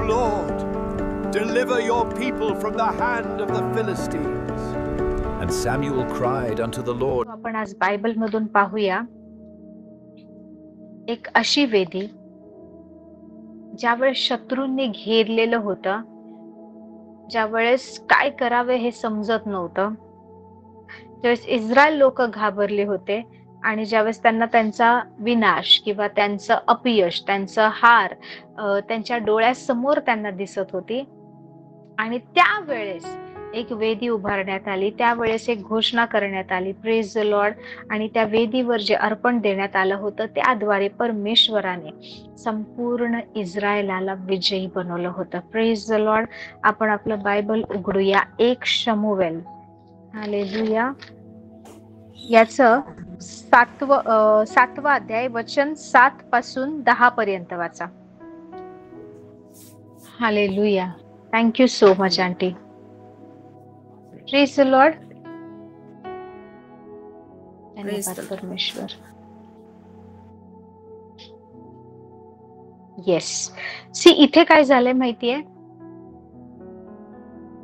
Lord, deliver your people from the hand of the Philistines. And Samuel cried unto the Lord. आपण आज Bible मधून पाहूया एक अशी वेदी ज्यावेळेस शत्रूंनी घेरलेलं होतं, ज्यावेळेस काय करावे हे समजत नव्हतं, ज्यावेळेस इस्रायल लोक घाबरले होते आणि ज्यावेळेस त्यांना त्यांचा विनाश किंवा त्यांचं अपयश, त्यांचं हार त्यांच्या डोळ्यासमोर त्यांना दिसत होती आणि त्यावेळेस एक वेदी उभारण्यात आली, त्यावेळेस एक घोषणा करण्यात आली, प्रेज द लॉर्ड. आणि त्या वेदीवर जे अर्पण देण्यात आलं होतं त्याद्वारे परमेश्वराने संपूर्ण इस्रायलाला विजयी बनवलं होतं. Praise the Lord. आपण आपलं बायबल उघडूया. 1 शमूएल, हालेलुया, याचं 7वा अध्याय, वचन 7 पासून 10 पर्यंत वाचा. Hallelujah. Thank you so much aunty. Praise the Lord. धन्यवाद परमेश्वर. येस, सी इथे काय झालंय माहितीये,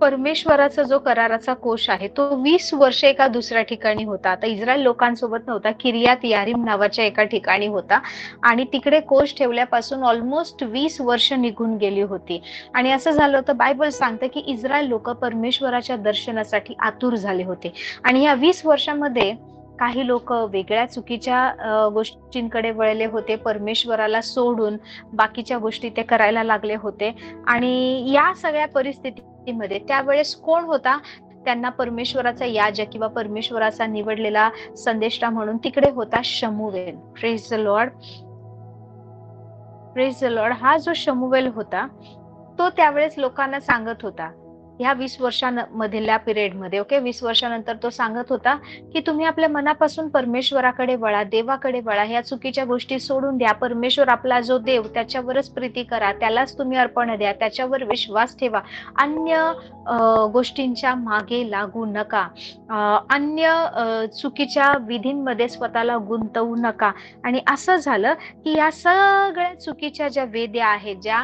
परमेश्वराचा जो कराराचा कोश आहे तो 20 वर्ष एका दुसऱ्या ठिकाणी होता. आता इस्रायल लोकांसोबत नव्हता, किर्यात यारीम नावाच्या एका ठिकाणी होता आणि तिकडे कोश ठेवल्यापासून ऑलमोस्ट 20 वर्ष निघून गेली होती. आणि असं झालं होतं, बायबल सांगतं की इस्रायल लोक परमेश्वराच्या दर्शनासाठी आतुर झाले होते. आणि या 20 वर्षामध्ये काही लोक वेगळ्या चुकीच्या गोष्टींकडे वळले होते, परमेश्वराला सोडून बाकीच्या गोष्टी ते करायला लागले होते. आणि या सगळ्या परिस्थितीमध्ये त्यावेळेस कोण होता, त्यांना परमेश्वराचा याजक किंवा परमेश्वराचा निवडलेला संदेष्टा म्हणून तिकडे होता शमूएल. Praise the Lord. Praise the Lord. हा जो शमूएल होता तो त्यावेळेस लोकांना सांगत होता, ह्या 20 वर्षांमधल्या पिरियडमध्ये, ओके, 20 वर्षानंतर तो सांगत होता की तुम्ही आपल्या मनापासून परमेश्वराकडे वळा, देवाकडे वळा, ह्या चुकीच्या गोष्टी सोडून द्या. परमेश्वर आपला जो देव, त्याच्यावरच प्रीती करा, त्यालाच तुम्ही अर्पण द्या, त्याच्यावर विश्वास ठेवा, अन्य गोष्टींच्या मागे लागू नका, अन्य चुकीच्या विधींमध्ये स्वतःला गुंतवू नका. आणि असं झालं की या सगळ्या चुकीच्या ज्या वेद्या आहेत, ज्या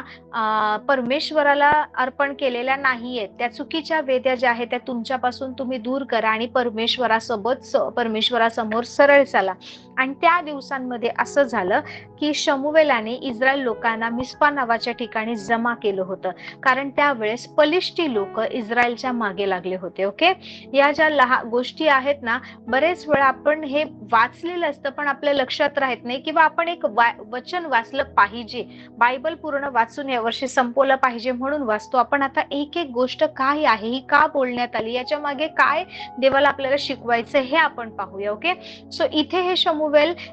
परमेश्वराला अर्पण केलेल्या नाहीयेत, त्या चुकीच्या वेद्या ज्या आहेत त्या तुमच्यापासून तुम्ही दूर करा आणि परमेश्वरासमोर सरळ चाला. आणि त्या दिवसांमध्ये असं झालं की शमूएलाने इस्रायल लोकांना मिस्पा नावाच्या ठिकाणी जमा केलं होतं, कारण त्यावेळेस पलिष्टी लोक इस्रायलच्या मागे लागले होते. ओके, या ज्या गोष्टी आहेत ना, बरेच वेळा आपण हे वाचलेलं असतं पण आपल्या लक्षात राहत नाही, किंवा आपण एक वचन वाचलं पाहिजे, बायबल पूर्ण वाचून यावर्षी संपवलं पाहिजे म्हणून वाचतो आपण. आता एक एक गोष्ट काय आहे, ही का बोलण्यात आली, याच्या मागे काय देवाला आपल्याला शिकवायचं हे आपण पाहूया. ओके, सो इथे हे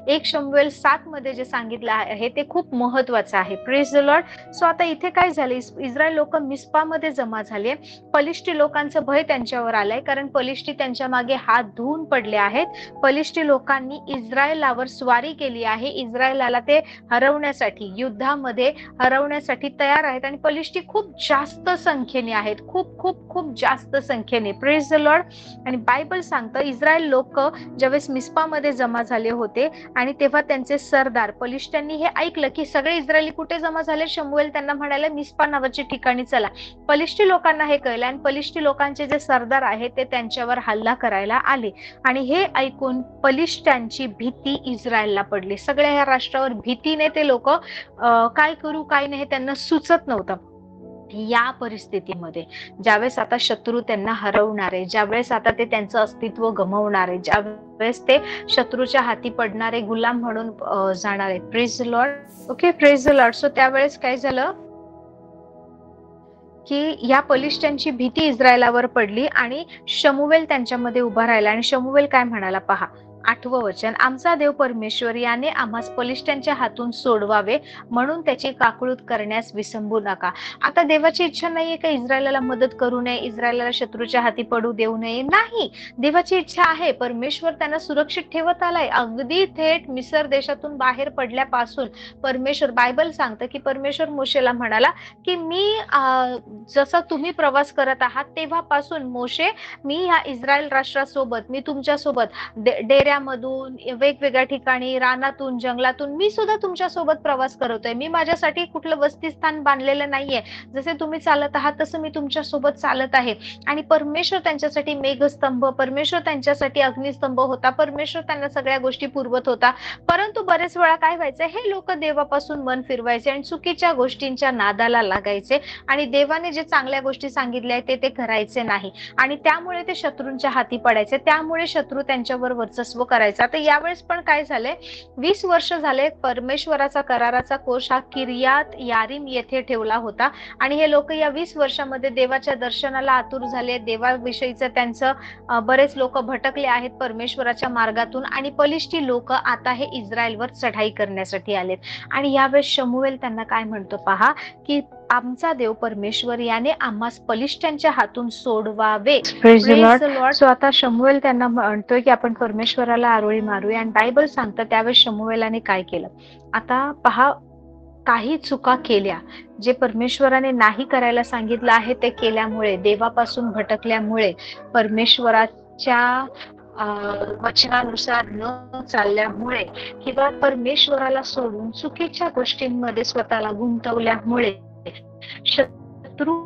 1 शमूएल 7 मध्ये जे सांगितलं आहे ते खूप महत्वाचं आहे. Praise the Lord. सो आता इथे काय झाले, इस्रायल लोक मिस्पामध्ये जमा झाले. पलिष्टी लोकांचं भय त्यांच्यावर आलंय, कारण पलिष्टी त्यांच्या मागे हात धुवून पडले आहेत. पलिष्टी लोकांनी इस्रायलावर स्वारी केली आहे, इस्रायलाला ते हरवण्यासाठी, युद्धामध्ये हरवण्यासाठी तयार आहेत. आणि पलिष्टी खूप जास्त संख्येने आहेत, खूप खूप खूप जास्त संख्येने. Praise the Lord. आणि बायबल सांगतं इस्रायल लोक ज्यावेळेस मिस्पामध्ये जमा झाले होते आणि तेव्हा त्यांचे सरदार पलिष्ट्यांनी हे ऐकलं की सगळे इस्रायली कुठे जमा झाले, शमूएल त्यांना म्हणाले मिस्पा नावाच्या ठिकाणी चला. पलिष्टी लोकांना हे कळलं आणि पलिष्टी लोकांचे जे सरदार आहेत ते त्यांच्यावर हल्ला करायला आले. आणि हे ऐकून पलिष्ट्यांची भीती इस्रायलला पडली. सगळ्या ह्या राष्ट्रावर भीतीने ते लोक काय करू काय नाही त्यांना सुचत नव्हतं. या परिस्थितीमध्ये ज्यावेळेस आता शत्रू त्यांना हरवणार आहे, ज्यावेळेस आता ते त्यांचं अस्तित्व गमावणार आहे, ज्यावेळेस ते शत्रूच्या हाती पडणारे गुलाम म्हणून जाणार आहेत. Praise the Lord. Okay, praise the Lord. So त्यावेळेस काय झालं की या पलिष्ट्यांची भीती इस्रायलावर पडली आणि शमूएल त्यांच्यामध्ये उभा राहिला. आणि शमूएल काय म्हणाला पहा, 8वं वचन, आमचा देव परमेश्वर याने आम्हास पलिष्ट्यांच्या हातून सोडवावे, म्हणून त्याची काकळूत करण्यास विसंबू नका. आता देवाची इच्छा नाहीये का इस्रायलाला मदत करू नये, इस्रायलाला शत्रूच्या हाती पडू देऊ नये? नाही, देवाची इच्छा आहे. परमेश्वर त्यांना सुरक्षित ठेवत आलाय. अगदी थेट मिसर देशातून बाहेर पडल्यापासून परमेश्वर, बायबल सांगतं की परमेश्वर मोशेला म्हणाला की मी जसा तुम्ही प्रवास करत आहात तेव्हापासून मोशे, मी ह्या इस्रायल राष्ट्रासोबत, मी तुमच्या सोबत किल्ल्यामधून, वेगवेगळ्या ठिकाणी, रानातून, जंगलातून मी सुद्धा तुमच्या सोबत प्रवास करतोय. मी माझ्यासाठी कुठलं वसतिस्थान बांधलेलं नाहीये. जसे तुम्ही चालत आहात तसं मी तुमच्या सोबत चालत आहे. आणि परमेश्वर त्यांच्यासाठी मेघस्तंभ, परमेश्वर त्यांच्यासाठी अग्निस्तंभ होता, परमेश्वर त्यांना सगळ्या गोष्टी पुरवत होता. परंतु बरेच वेळा काय व्हायचं, हे लोक देवापासून मन फिरवायचे आणि चुकीच्या गोष्टींच्या नादाला लागायचे आणि देवाने जे चांगल्या गोष्टी सांगितल्या ते करायचे नाही आणि त्यामुळे ते शत्रूंच्या हाती पडायचे. त्यामुळे शत्रू त्यांच्यावर वर्चस्व करायचा. तर यावेळेस पण काय झाले, 20 वर्ष झाले परमेश्वराचा कराराचा कोष हा किर्यात यारीम येथे ठेवला होता आणि हे लोक या 20 वर्षामध्ये देवाच्या दर्शनाला आतुर झाले. देवाविषयीचं त्यांचं बरेच लोक भटकले आहेत परमेश्वराच्या मार्गातून आणि पलिष्ठी लोक आता हे इस्रायलवर चढाई करण्यासाठी आलेत. आणि यावेळेस शमूएल त्यांना काय म्हणतो पहा, की आमचा देव परमेश्वर याने आम्हास पलिष्ठ्यांच्या हातून सोडवावे. सो आता शमूएल त्यांना म्हणतोय की आपण परमेश्वराला आरोळी मारूया आणि बायबल सांगतं त्यावेळेस शमूएलाने काय केलं. आता पहा, काही चुका केल्या, जे परमेश्वराने नाही करायला सांगितलं आहे ते केल्यामुळे, देवापासून भटकल्यामुळे, परमेश्वराच्या वचनानुसार न चालल्यामुळे किंवा परमेश्वराला सोडून चुकीच्या गोष्टींमध्ये स्वतःला गुंतवल्यामुळे शत्रू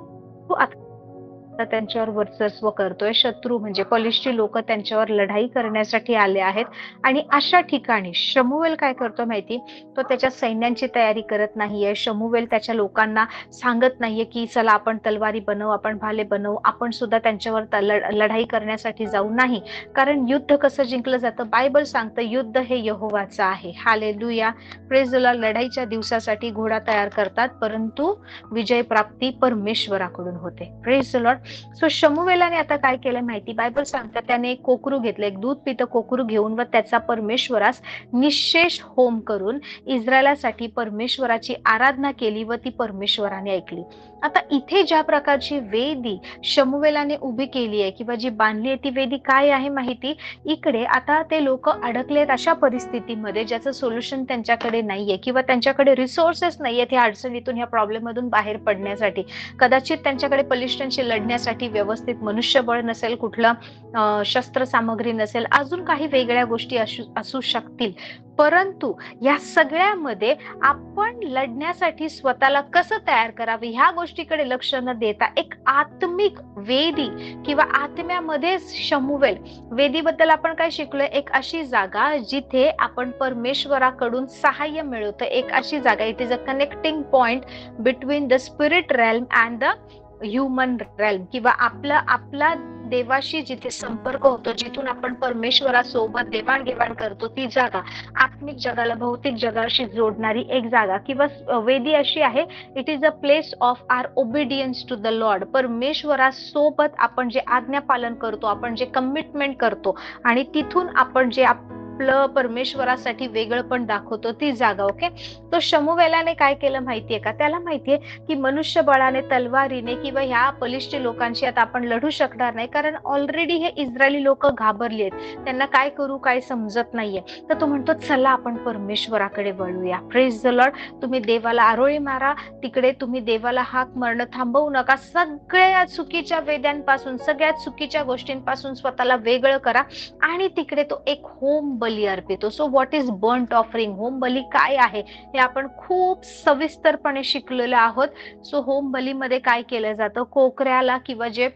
आता त्यांच्यावर वर्चस्व करतोय. शत्रू म्हणजे पलिष्ठी लोक त्यांच्यावर लढाई करण्यासाठी आले आहेत आणि अशा ठिकाणी शमूएल काय करतो माहिती, तो त्याच्या सैन्यांची तयारी करत नाहीये. शमूएल त्याच्या लोकांना सांगत नाहीये की चला आपण तलवारी बनवू, आपण भाले बनवू, आपण सुद्धा त्यांच्यावर लढाई करण्यासाठी जाऊ. नाही, कारण युद्ध कसं जिंकलं जातं, बायबल सांगतं युद्ध हे यहोवाचं आहे. Hallelujah, praise the Lord. लढाईच्या दिवसासाठी घोडा तयार करतात परंतु विजय प्राप्ती परमेश्वराकडून होते. Praise the Lord. सो शमूएलाने आता काय केलं माहिती, बायबल सांगतात त्याने एक कोकरू घेतलं, एक दूध पितं कोकरू घेऊन व त्याचा परमेश्वरास निशेष होम करून इस्रायलासाठी परमेश्वराची आराधना केली व ती परमेश्वराने ऐकली. आता इथे ज्या प्रकारची वेदी शमूएलाने उभी केली आहे किंवा जी बांधली आहे ती वेदी काय आहे माहिती, इकडे आता ते लोक अडकलेत अशा परिस्थितीमध्ये ज्याचं सोल्युशन त्यांच्याकडे नाहीये किंवा त्यांच्याकडे रिसोर्सेस नाहीयेत ह्या अडचणीतून, ह्या प्रॉब्लेम मधून बाहेर पडण्यासाठी. कदाचित त्यांच्याकडे पलिष्ठांशी लढण्यासाठी व्यवस्थित मनुष्यबळ नसेल, कुठलं शस्त्र सामग्री नसेल, अजून काही वेगळ्या गोष्टी असू शकतील. परंतु या सगळ्यामध्ये आपण लढण्यासाठी स्वतःला कसं तयार करावे ह्या गोष्टीकडे लक्ष न देता एक आत्मिक वेदी किंवा आत्म्यामध्ये शमूएल, वेदीबद्दल आपण काय शिकलोय, एक अशी जागा जिथे आपण परमेश्वराकडून सहाय्य मिळवतो, एक अशी जागा, it is a connecting point between the spirit realm and the human realm, किंवा आपला देवाशी जिथे संपर्क होतो, जिथून आपण परमेश्वरासोबत देवाणघेवाण करतो, ती जागा आत्मिक जगाला भौतिक जगाशी जोडणारी एक जागा किंवा वेदी अशी आहे, it is a place of our obedience to the Lord. परमेश्वरासोबत आपण जे आज्ञा पालन करतो, आपण जे कमिटमेंट करतो आणि तिथून आपण जे आपलं परमेश्वरासाठी वेगळं पण दाखवतो, ती जागा. ओके, तो शमूएलाने काय केलं माहितीये का, त्याला माहितीये की मनुष्यबळाने, तलवारीने किंवा ह्या बलिष्ठ लोकांशी आता आपण लढू शकणार नाही, कारण ऑलरेडी हे इस्रायली लोक घाबरली आहेत, त्यांना काय करू काय समजत नाहीये. तर तो म्हणतो चला आपण परमेश्वराकडे वळूया. Praise the Lord. तुम्ही देवाला आरोळी मारा, तिकडे तुम्ही देवाला हाक मारणं थांबवू नका. सगळ्या चुकीच्या वेद्यांपासून, सगळ्या चुकीच्या गोष्टींपासून स्वतःला वेगळं करा आणि तिकडे तो एक होम बली अर्पितो. So what is burnt offering, होम बली काय आहे हे आपण खूप सविस्तरपणे शिकलेलो आहोत. सो होम बलीमध्ये काय केलं जातं, कोकऱ्याला किंवा जे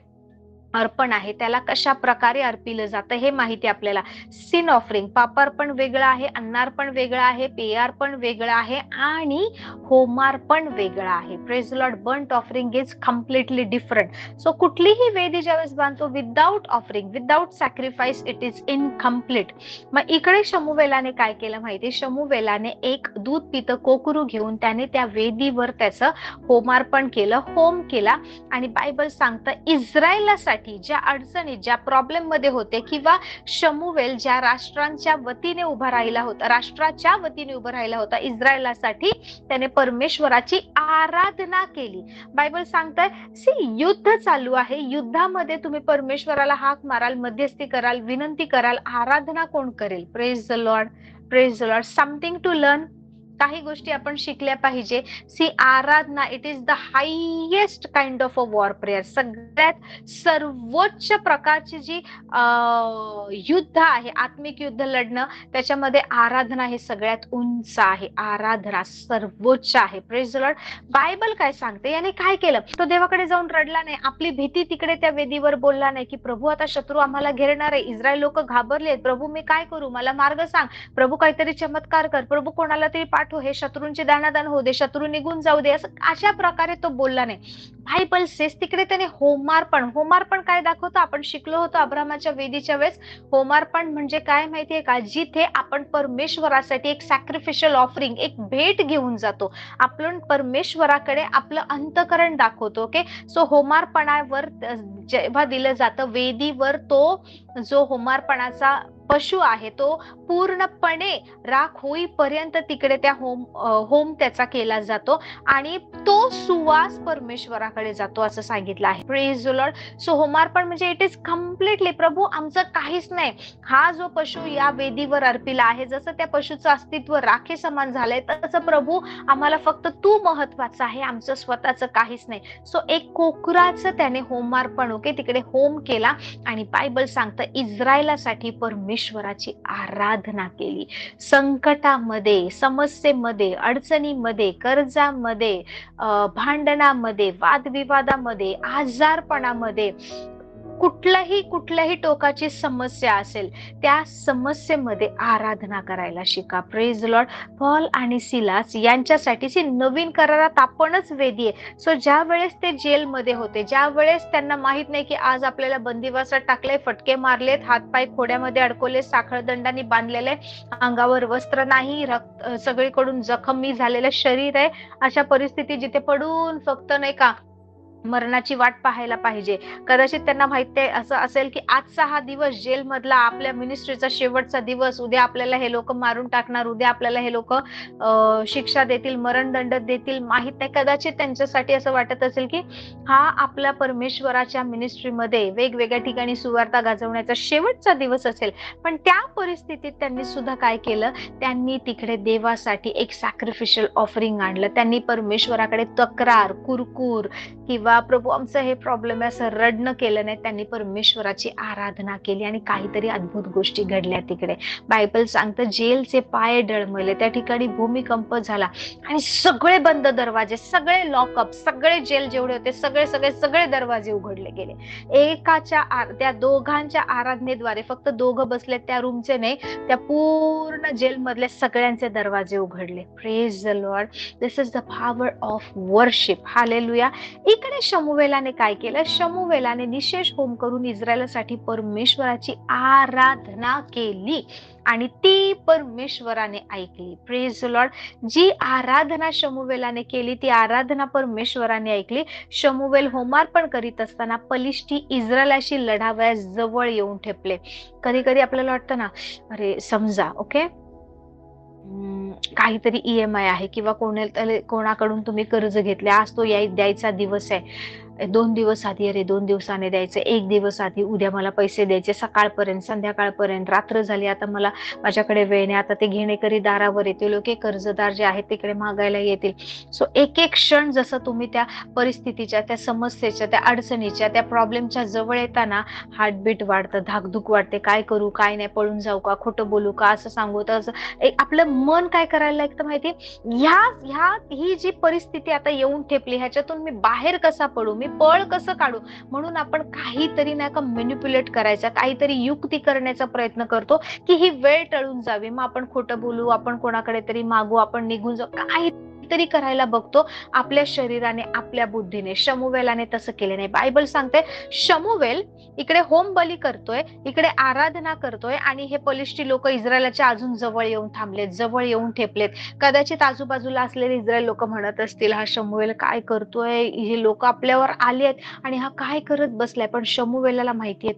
अर्पण आहे त्याला कशा प्रकारे अर्पिलं जातं हे माहिती आपल्याला. सिन ऑफरिंग, पापार्पण वेगळं आहे, अन्नार्पण वेगळं आहे, पेयार्पण वेगळं आहे आणि होमार्पण वेगळं आहे. Praise the Lord. Burnt offering is completely different. So कुठलीही वेदी ज्यावेळेस बांधतो without offering, without sacrifice, it is incomplete. मग इकडे शमूएलाने काय केलं माहिती, शमूएलाने एक दूध पितं कोकरू घेऊन त्याने त्या वेदीवर त्याचं होमार्पण केलं, होम केला. आणि बायबल सांगतं इस्रायलासाठी ज्या अडचणीत, ज्या प्रॉब्लेम मध्ये होते किंवा शमूएल ज्या राष्ट्राच्या वतीने उभा राहिला होता इस्रायलासाठी, त्याने परमेश्वराची आराधना केली. बायबल सांगतंय युद्ध चालू आहे, युद्धामध्ये तुम्ही परमेश्वराला हाक माराल, मध्यस्थी कराल, विनंती कराल, आराधना कोण करेल? Praise the Lord, praise the Lord. Something to learn. काही गोष्टी आपण शिकल्या पाहिजे. सी आराधना it is the highest kind of a war prayer. सगळ्यात सर्वोच्च प्रकारची जी युद्ध आहे, आत्मिक युद्ध लढणं, त्याच्यामध्ये आराधना हे सगळ्यात उंच आहे. आराधना सर्वोच्च आहे. Praise the Lord. बायबल काय सांगते, याने काय केलं, तो देवाकडे जाऊन रडला नाही, आपली भीती तिकडे त्या वेदीवर बोलला नाही की प्रभू आता शत्रू आम्हाला घेरणार आहे, इस्रायल लोक घाबरले, प्रभू मी काय करू, मला मार्ग सांग, प्रभू काहीतरी चमत्कार कर, प्रभू कोणाला तरी पाठव, हे शत्रूंची दाणादाण होऊ दे, शत्रू निघून जाऊ दे, असं अशा प्रकारे तो बोलला नाही. बायबल सेस तिकडे त्याने होमार्पण काय दाखवतो, आपण शिकलो होतो अब्रामाच्या वेदीच्या वेळेस. होमार्पण म्हणजे काय माहितीये का, जिथे आपण परमेश्वरासाठी एक सॅक्रिफिशियल ऑफरिंग, एक भेट घेऊन जातो, आपण परमेश्वराकडे आपलं अंतःकरण दाखवतो. ओके, सो होमार्पणावर जेव्हा दिलं जातं वेदीवर, तो जो होमार्पणाचा पशु आहे तो पूर्णपणे राख होईपर्यंत तिकडे त्या होम त्याचा केला जातो आणि तो सुवास परमेश्वराकडे जातो असं सांगितलं आहे. Praise the Lord. सो होमार्पण म्हणजे इट इज कम्प्लिटली प्रभू आमचं काहीच नाही, हा जो पशु या वेदीवर अर्पिला आहे, जसं त्या पशुचं अस्तित्व राखे समान झालंय तसं प्रभू आम्हाला फक्त तू महत्वाचं आहे, आमचं स्वतःचं काहीच नाही. सो एक कोकराचं त्याने होमार्पण ओके तिकडे होम केला आणि बायबल सांगतं इस्रायलासाठी परमेश्वराची आराधना केली. संकटामध्ये, समस्येमध्ये, अडचणीमध्ये, कर्जामध्ये, भांडणामध्ये, वादविवादामध्ये, आजारपणामध्ये, कुठल्याही टोकाची समस्या असेल त्या समस्येमध्ये आराधना करायला शिका. Praise Lord. पॉल आणि सिलास यांच्यासाठी नवीन करारात आपणच वेदी आहे. सो ज्या वेळेस ते जेलमध्ये होते, ज्या वेळेस त्यांना माहित नाही की आज आपल्याला बंदिवासात टाकले, फटके मारलेत, हातपाय खोड्यामध्ये अडकवले, साखळदंडाने बांधलेले, अंगावर वस्त्र नाही, रक्त सगळीकडून जखमी झालेलं शरीर आहे, अशा परिस्थिती जिथे पडून फक्त नाही का मरणाची वाट पाहायला पाहिजे. कदाचित त्यांना माहित आहे असं असेल की आजचा हा दिवस जेल मधला आपल्या मिनिस्ट्रीचा शेवटचा दिवस, उद्या आपल्याला हे लोक मारून टाकणार, उद्या आपल्याला हे लोक शिक्षा देतील, मरणदंड देतील, माहित नाही. कदाचित त्यांच्यासाठी असं वाटत असेल की हा आपल्या परमेश्वराच्या मिनिस्ट्रीमध्ये वेगवेगळ्या ठिकाणी सुवार्ता गाजवण्याचा शेवटचा दिवस असेल. पण त्या परिस्थितीत त्यांनी सुद्धा काय केलं, त्यांनी तिकडे देवासाठी एक सॅक्रिफिशियल ऑफरिंग आणलं. त्यांनी परमेश्वराकडे तक्रार, कुरकुर किंवा प्रभू आमचं हे प्रॉब्लेम आहे असं रडणं केलं नाही. त्यांनी परमेश्वराची आराधना केली आणि काहीतरी अद्भुत गोष्टी घडल्या तिकडे. बायबल सांगतं जेलचे पाय डळमळले, त्या ठिकाणी भूमिकंप झाला आणि सगळे बंद दरवाजे, सगळे लॉकअप, सगळे जेल जेवढे होते सगळे दरवाजे उघडले गेले. त्या दोघांच्या आराधनेद्वारे, फक्त दोघं बसले त्या रूमचे नाही, त्या पूर्ण जेल मधले सगळ्यांचे दरवाजे उघडले. Praise the Lord. This is the power of worship. Hallelujah. इकडे शमूवेलाने काय केलं, शमूवेलाने निशेष होम करून इस्रायलासाठी परमेश्वराची आराधना केली आणि ती परमेश्वराने ऐकली. Praise the Lord. जी आराधना शमूवेलाने केली ती आराधना परमेश्वराने ऐकली. शमूवेल होमार्पण करीत असताना पलिष्टी इस्रायलाशी लढावयास जवळ येऊन ठेपले. कधी कधी आपल्याला वाटतं ना, अरे समजा ओके काहीतरी EMI आहे किंवा कोणाकडून तुम्ही कर्ज घेतले, आज तो द्यायचा दिवस आहे, 2 दिवस आधी, अरे 2 दिवसाने द्यायचे, 1 दिवस आधी, उद्या मला पैसे द्यायचे, सकाळपर्यंत, संध्याकाळपर्यंत, रात्र झाली, आता मला माझ्याकडे वेळ नाही, आता ते घेणेकरी दारावर येतील, लोक कर्जदार जे आहेत तिकडे मागायला येतील. सो एक एक क्षण जसं तुम्ही त्या परिस्थितीच्या, त्या समस्येच्या, त्या अडचणीच्या, त्या प्रॉब्लेमच्या जवळ येताना हार्टबीट वाढतं, धाकधूक वाढते, काय करू काय नाही, पळून जाऊ का, खोटं बोलू का, असं सांगू तर असं आपलं मन काय करायला लागतं माहिती, ही जी परिस्थिती आता येऊन ठेपली, ह्याच्यातून मी बाहेर कसा पडू, मी पळ कसं काढू, म्हणून आपण काहीतरी नाही का मॅनिप्युलेट करायचा, काहीतरी युक्ती करण्याचा प्रयत्न करतो की ही वेळ टळून जावी. मग आपण खोटं बोलू, आपण कोणाकडे तरी मागू, आपण निघून जाऊ, काहीतरी करायला बघतो आपल्या शरीराने, आपल्या बुद्धीने. शमूवेलाने तसं केले नाही. बायबल सांगते शमूवेल इकडे होम बली करतोय, इकडे आराधना करतोय आणि हे पलिष्टी लोक इस्रायलाच्या अजून जवळ येऊन थांबलेत, जवळ येऊन ठेपलेत. कदाचित आजूबाजूला असलेले इस्रायल लोक म्हणत असतील, हा शमूवेल काय करतोय, हे लोक आपल्यावर आले आहेत आणि हा काय करत बसलाय. पण शमूवेलाला माहितीये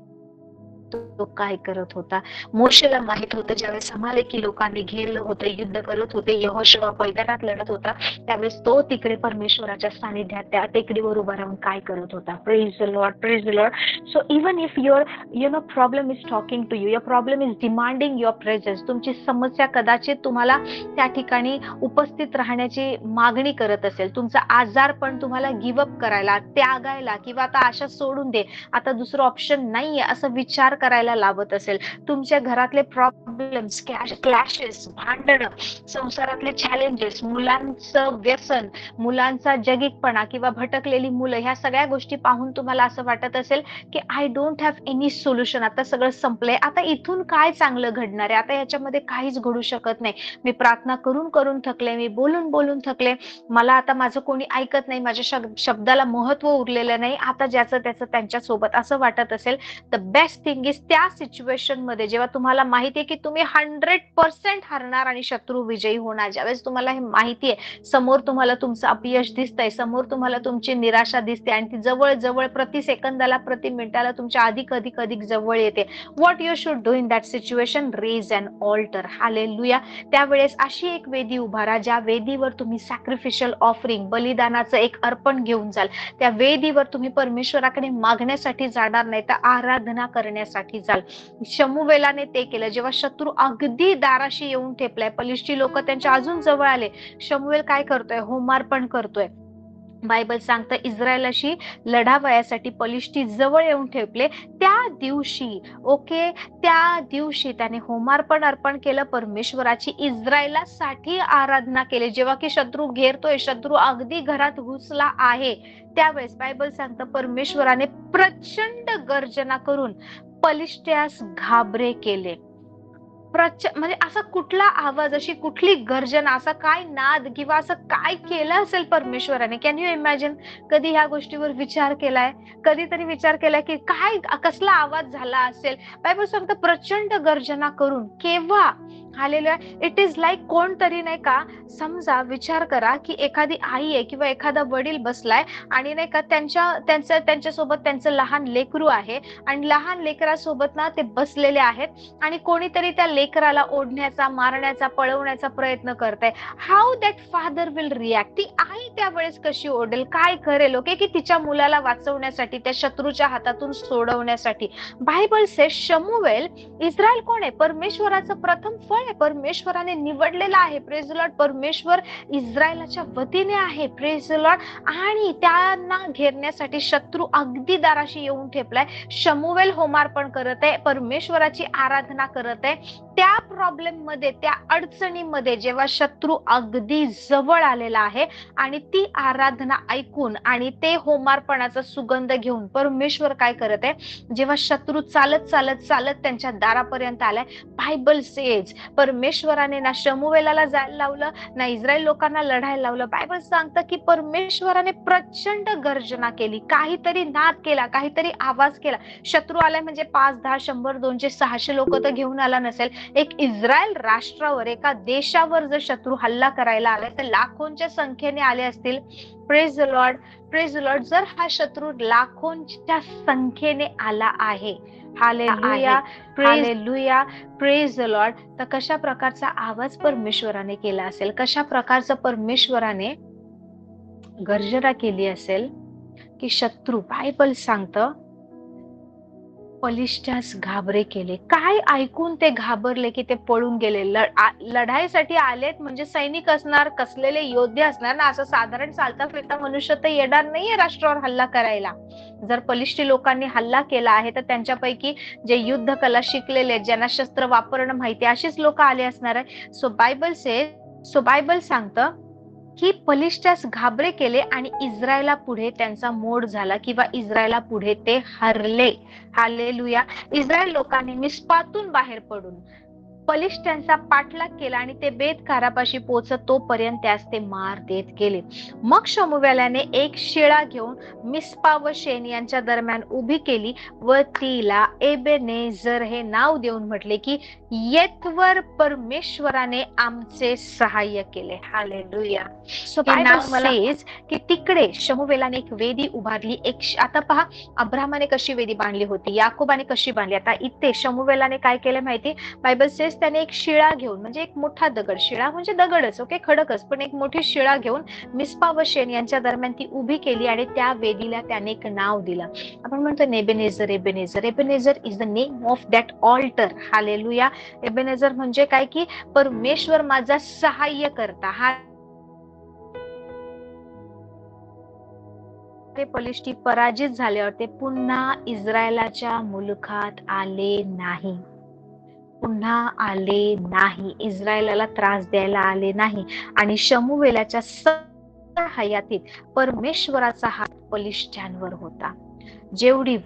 तो काय करत होता. मोशेला माहित होतं ज्यावेळेस अमालेकी लोकांनी घेरलं होतं, युद्ध करत होते, यहोशुआ मैदानात लढत होता, त्यावेळेस तो तिकडे परमेश्वराच्या सानिध्यात त्या टेकडीवर उभा राहून काय करत होता. Praise the Lord, praise the Lord. So even if your problem is talking to you, your problem is demanding your presence, तुमची समस्या कदाचित तुम्हाला त्या ठिकाणी उपस्थित राहण्याची मागणी करत असेल, तुमचा आजार पण तुम्हाला गिव्हअप करायला, त्यागायला, किंवा आता आशा सोडून दे, आता दुसरं ऑप्शन नाहीये असं विचार करायला लावत असेल, तुमच्या घरातले प्रॉब्लेम्स, क्लॅशेस, भांडणं, संसारातले चॅलेंजेस, मुलांचं व्यसन, मुलांचा जगिकपणा किंवा भटकलेली मुलं, ह्या सगळ्या गोष्टी पाहून तुम्हाला असं वाटत असेल की I don't have any solution, आता सगळं संपलंय, आता इथून काय चांगलं घडणार आहे, आता याच्यामध्ये काहीच घडू शकत नाही, मी प्रार्थना करून करून थकले, मी बोलून बोलून थकले, मला आता माझं कोणी ऐकत नाही, माझ्या शब्दाला महत्व उरलेलं नाही, आता ज्याचं त्याचं त्यांच्या सोबत, असं वाटत असेल. द बेस्ट थिंग इज त्या सिच्युएशन मध्ये जेव्हा तुम्हाला माहितीये की तुम्ही 100% हरणार आणि शत्रू विजयी होणार, ज्यावेळेस तुम्हाला हे माहितीये, समोर तुम्हाला तुमचं अपयश दिसतंय, समोर तुम्हाला तुमची निराशा दिसते आणि ती जवळ जवळ प्रति सेकंदाला, प्रति मिनिटाला तुमच्या अधिक अधिक अधिक जवळ येते, what you should do in that situation? Raise an altar. Hallelujah. त्यावेळेस अशी एक वेदी उभारा, ज्या वेदीवर तुम्ही सॅक्रिफिशियल ऑफरिंग, बलिदानाचं एक अर्पण घेऊन जाल. त्या वेदीवर तुम्ही परमेश्वराकडे मागण्यासाठी जाणार नाही, तर आराधना करण्यासाठी जाल. शमूवेलाने ते केलं. जेव्हा शत्रू अगदी दाराशी येऊन ठेपलाय, पलिष्ठी लोक त्यांच्या अजून जवळ आले, शमूवेल काय करतोय? होमार्पण करतोय. बायबल सांगतं इस्रायलाशी लढावयासाठी पलिष्ठी जवळ येऊन ठेपले. त्या दिवशी त्या दिवशी त्याने होमार्पण अर्पण केलं, परमेश्वराची इस्रायलासाठी आराधना केली. जेव्हा की शत्रू घेरतोय, शत्रू अगदी घरात घुसला आहे, त्यावेळेस बायबल सांगतं परमेश्वराने प्रचंड गर्जना करून पलिष्ट्यास घाबरे केले. म्हणजे असा कुठला आवाज, अशी कुठली गर्जना, असा काय नाद किंवा असं काय केलं असेल परमेश्वराने? Can you imagine? कधी ह्या गोष्टीवर विचार केलाय? कधीतरी विचार केलाय की काय कसला आवाज झाला असेल? बायबल सांगतं प्रचंड गर्जना करून. केव्हा? हालेलुया. इट इज लाईक कोणतरी, नाही का, समजा विचार करा की एखादी आई आहे किंवा एखादा वडील बसलाय आणि नाही का त्यांच्यासोबत त्यांचं लहान लेकरू आहे आणि लहान लेकरासोबत ना ते बसलेले आहेत आणि कोणीतरी त्या लेकराला ओढण्याचा, मारण्याचा, पळवण्याचा प्रयत्न करताय. How that father will react? ती आई त्यावेळेस कशी ओढेल, काय करेल? की तिच्या मुलाला वाचवण्यासाठी, त्या शत्रूच्या हातातून सोडवण्यासाठी. बायबल से शमूएल, इस्रायल कोण आहे? परमेश्वराचं प्रथम फळ आहे, परमेश्वराने निवडलेला आहे. Praise the Lord. परमेश्वर इस्रायलाच्या वतीने आहे. Praise the Lord. आणि त्यांना घेरण्यासाठी शत्रू अगदी दाराशी येऊन ठेपलाय. शमूएल होमार्पण करत आहे, परमेश्वराची आराधना करत आहे. त्या प्रॉब्लेम मध्ये, त्या अडचणीमध्ये जेव्हा शत्रू अगदी जवळ आलेला आहे आणि ती आराधना ऐकून आणि ते होमार्पणाचा सुगंध घेऊन परमेश्वर काय करत आहे? जेव्हा शत्रू चालत चालत चालत त्यांच्या दारापर्यंत आलाय, बायबल सेज परमेश्वराने ना शमूएलाला जायला लावलं, ना इस्रायल लोकांना लढायला लावलं. बायबल सांगतं की परमेश्वराने प्रचंड गर्जना केली, काहीतरी नाद केला, काहीतरी आवाज केला. शत्रू आलाय म्हणजे 5, 10, 100, 200, 600 लोक तर घेऊन आला नसेल. एक इस्रायल राष्ट्रावर, एका देशावर जर शत्रू हल्ला करायला आलाय तर लाखोंच्या संख्येने आले असतील. Praise the Lord, praise the Lord. जर हा शत्रू लाखोंच्या संख्येने आला आहे, hallelujah, hallelujah, praise the Lord, तर कशा प्रकारचा आवाज परमेश्वराने केला असेल, कशा प्रकारचं परमेश्वराने गर्जना केली असेल की शत्रू, बायबल सांगतं, पलिष्ट्यास घाबरे केले. काय ऐकून ते घाबरले की ते पळून गेले? लढाईसाठी आलेत म्हणजे सैनिक असणार, कसलेले योद्धे असणार ना, असं साधारण चालता फिरता मनुष्य तर येणार नाहीये राष्ट्रावर हल्ला करायला. जर पलिष्ठी लोकांनी हल्ला केला आहे तर त्यांच्यापैकी जे युद्ध कला शिकलेले, ज्यांना शस्त्र वापरणं माहिती, अशीच लोक आले असणार आहे. सो बायबल सांगतं की पलिष्ट्यास घाबरे केले आणि इस्रायला पुढे त्यांचा मोड झाला किंवा इस्रायला पुढे ते हरले. हालेलुया. इस्रायल लोकांनी मिस्पातून बाहेर पडून पलिष्ट्यांचा पाठलाग केला आणि ते बेतकारापाशी पोहोचत तोपर्यंत त्यास ते मार देत गेले. मग शमूएलाने एक शिळा घेऊन मिस्पा व शेन यांच्या दरम्यान उभी केली व तिला एबेनेझर हे नाव देऊन म्हटले की येथवर परमेश्वराने आमचे सहाय्य केले. हालेलुया. सो हे बायबल नाव मला सेज की तिकडे शमूवेलाने एक वेदी उभारली. आता पहा, अब्राहमाने कशी वेदी बांधली होती, याकोबाने कशी बांधली. आता इथे शमूवेलाने काय केलं माहिती, बायबल सेज त्याने एक शिळा घेऊन, म्हणजे एक मोठा दगड, शिळा म्हणजे दगडच, ओके, खडकच, पण एक मोठी शिळा घेऊन मिस्पा व शेन यांच्या दरम्यान ती उभी केली आणि त्या वेदीला त्याने एक नाव दिलं. आपण म्हणतो नेबेनेझर. Ebenezer, Ebenezer is the name of that altar. Hallelujah. Ebenezer म्हणजे काय की परमेश्वर माझा सहाय्य करता. हा ते पलिष्टी पराजित झाल्यावर ते पुन्हा इस्रायलाच्या मुलखात आले नाही. पुन्हा आले नाही, इस्रायलाला त्रास द्यायला आले नाही. आणि शमूवेलाच्या हयातीत परमेश्वराचा हात पलिष्ठ्यांवर होता. जेवढी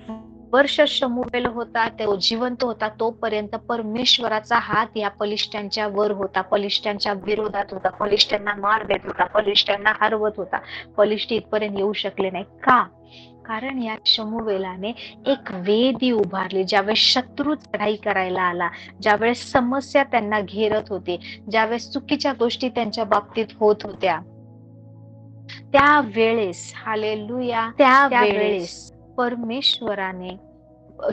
वर्ष शमूवेल होता, तो जिवंत होता, तोपर्यंत परमेश्वराचा हात या पलिष्ठ्यांच्या वर होता, पलिष्ठ्यांच्या विरोधात होता, पलिष्ठ्यांना मार देत होता, पलिष्ठ्यांना हरवत होता. पलिष्ठी इथपर्यंत येऊ शकले नाही. का? कारण या शमूवेलाने एक वेदी उभारली. ज्यावेळेस शत्रू चढाई करायला आला, ज्यावेळेस समस्या त्यांना घेरत होते, ज्यावेळेस चुकीच्या गोष्टी त्यांच्या बाबतीत होत होत्या, त्यावेळेस हालेलुया, त्यावेळेस परमेश्वराने,